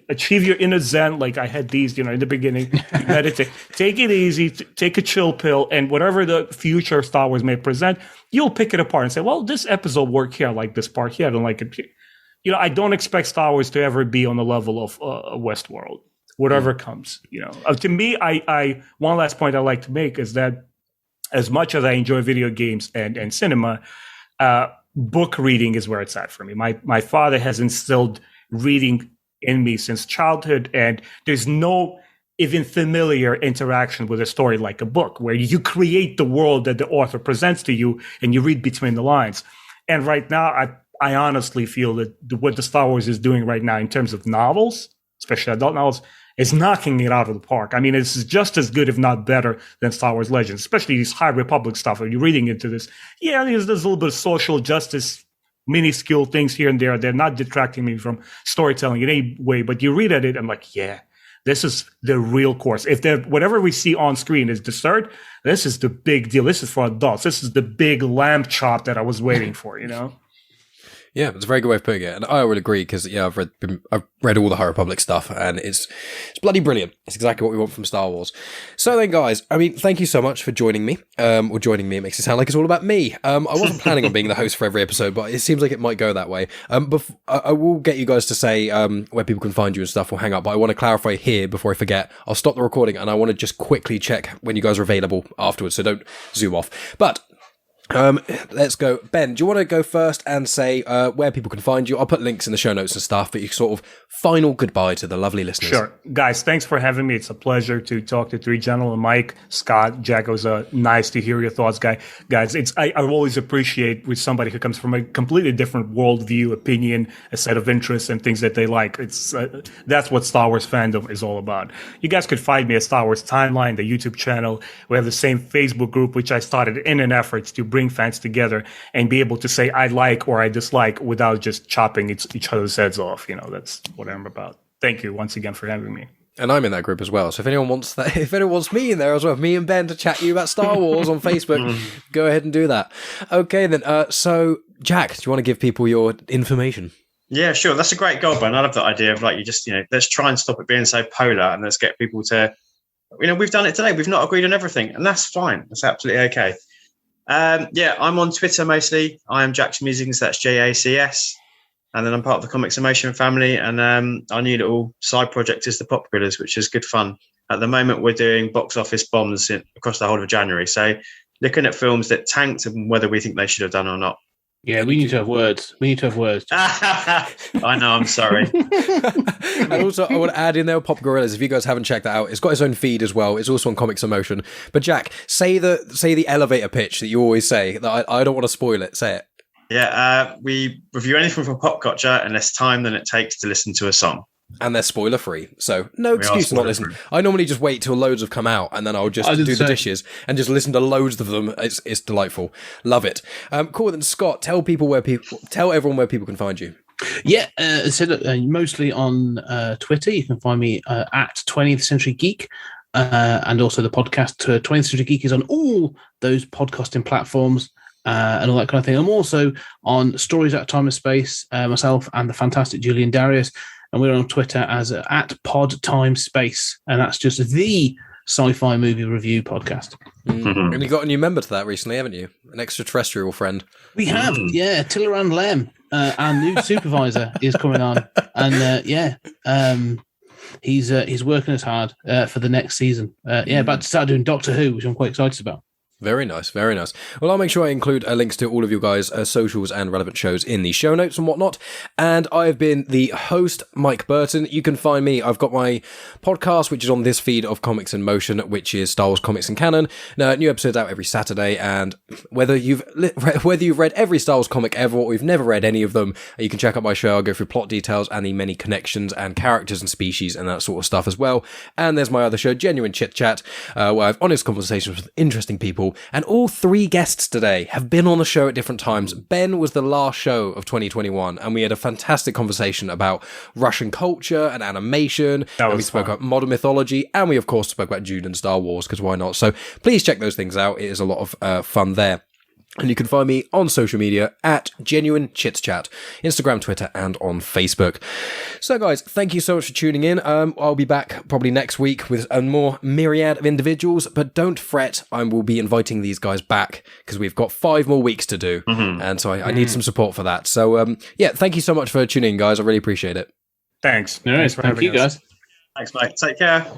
Speaker 2: achieve your inner zen. Like I had these, in the beginning, meditate, take it easy, take a chill pill, and whatever the future Star Wars may present, you'll pick it apart and say, well, this episode worked here. I like this part here. I don't like it. I don't expect Star Wars to ever be on the level of Westworld, whatever comes, to me, I one last point I like to make is that as much as I enjoy video games and cinema, book reading is where it's at for me. My father has instilled reading in me since childhood, and there's no even familiar interaction with a story like a book where you create the world that the author presents to you and you read between the lines. And right now, I honestly feel that what the Star Wars is doing right now in terms of novels, especially adult novels, is knocking it out of the park. I mean, it's just as good, if not better, than Star Wars Legends, especially these High Republic stuff. When you're reading into this, there's a little bit of social justice minuscule things here and there. They're not detracting me from storytelling in any way, but you read at it, I'm like, yeah, this is the real course. If whatever we see on screen is dessert, this is the big deal. This is for adults. This is the big lamb chop that I was waiting for,
Speaker 1: Yeah, it's a very good way of putting it, and I would agree because I've read all the High Republic stuff, and it's bloody brilliant. It's exactly what we want from Star Wars. So then, guys, thank you so much for joining me. It makes it sound like it's all about me. I wasn't planning on being the host for every episode, but it seems like it might go that way. But I will get you guys to say where people can find you and stuff. We'll hang up, but I want to clarify here before I forget. I'll stop the recording, and I want to just quickly check when you guys are available afterwards, so don't zoom off. But let's go. Ben, do you want to go first and say where people can find you? I'll put links in the show notes and stuff, but you sort of final goodbye to the lovely listeners.
Speaker 2: Sure. Guys, thanks for having me. It's a pleasure to talk to three gentlemen. Mike, Scott, Jack, it was nice to hear your thoughts, guys. I always appreciate with somebody who comes from a completely different worldview, opinion, a set of interests and things that they like. It's that's what Star Wars fandom is all about. You guys could find me at Star Wars Timeline, the YouTube channel. We have the same Facebook group, which I started in an effort to bring bring fans together and be able to say I like or I dislike without just chopping each other's heads off. That's what I'm about. Thank you once again for having me.
Speaker 1: And I'm in that group as well. So if anyone wants that, if anyone wants me in there as well, me and Ben to chat to you about Star Wars on Facebook, go ahead and do that. Okay, then. So, Jack, do you want to give people your information?
Speaker 4: Yeah, sure. That's a great goal, Ben. I love that idea of let's try and stop it being so polar and let's get people to, we've done it today. We've not agreed on everything, and that's fine. That's absolutely okay. I'm on Twitter mostly. I am Jack's Musings. That's JACS. And then I'm part of the Comics in Motion family, and our new little side project is the Pop Grillers, which is good fun. At the moment, we're doing box office bombs across the whole of January. So looking at films that tanked and whether we think they should have done or not.
Speaker 3: Yeah, we need to have words.
Speaker 4: I know, I'm sorry.
Speaker 1: And also, I want to add in there, Pop Gorillas, if you guys haven't checked that out, it's got its own feed as well. It's also on Comics in Motion. But Jack, say the elevator pitch that you always say. That I don't want to spoil it. Say it.
Speaker 4: Yeah, we review anything from pop culture in less time than it takes to listen to a song.
Speaker 1: And they're spoiler free, so no excuse to not listen. I normally just wait till loads have come out, and then I'll just do the dishes and just listen to loads of them. It's delightful, love it. Cool. Then Scott, tell everyone where people can find you.
Speaker 3: Yeah, mostly on Twitter. You can find me at 20th Century Geek. And also the podcast 20th Century Geek is on all those podcasting platforms. And all that kind of thing. I'm also on Stories Out of Time and Space, myself and the fantastic Julian Darius, and we're on Twitter as at PodTimeSpace, and that's just the sci-fi movie review podcast.
Speaker 1: And you got a new member to that recently, haven't you? An extraterrestrial friend.
Speaker 3: We have, yeah. Tilaran Lem, our new supervisor, is coming on, and he's working as hard for the next season. About to start doing Doctor Who, which I'm quite excited about.
Speaker 1: Very nice, very nice. Well, I'll make sure I include links to all of you guys' socials and relevant shows in the show notes and whatnot. And I have been the host, Mike Burton. You can find me. I've got my podcast, which is on this feed of Comics in Motion, which is Star Wars Comics in Canon. Now, new episodes out every Saturday. And whether you've read every Star Wars comic ever or you've never read any of them, you can check out my show. I'll go through plot details and the many connections and characters and species and that sort of stuff as well. And there's my other show, Genuine Chit-Chat, where I have honest conversations with interesting people. And all three guests today have been on the show at different times. Ben was the last show of 2021, and we had a fantastic conversation about Russian culture and animation. And we spoke about modern mythology, and we, of course, spoke about Dune and Star Wars, because why not? So please check those things out. It is a lot of fun there. And you can find me on social media at Genuine Chit-Chat, Instagram, Twitter, and on Facebook. So, guys, thank you so much for tuning in. I'll be back probably next week with a more myriad of individuals, but don't fret. I will be inviting these guys back because we've got 5 more weeks to do. And so I need some support for that. So, thank you so much for tuning in, guys. I really appreciate it.
Speaker 2: Thanks.
Speaker 3: No,
Speaker 2: Thanks for having us.
Speaker 3: you guys.
Speaker 4: Thanks, mate. Take care.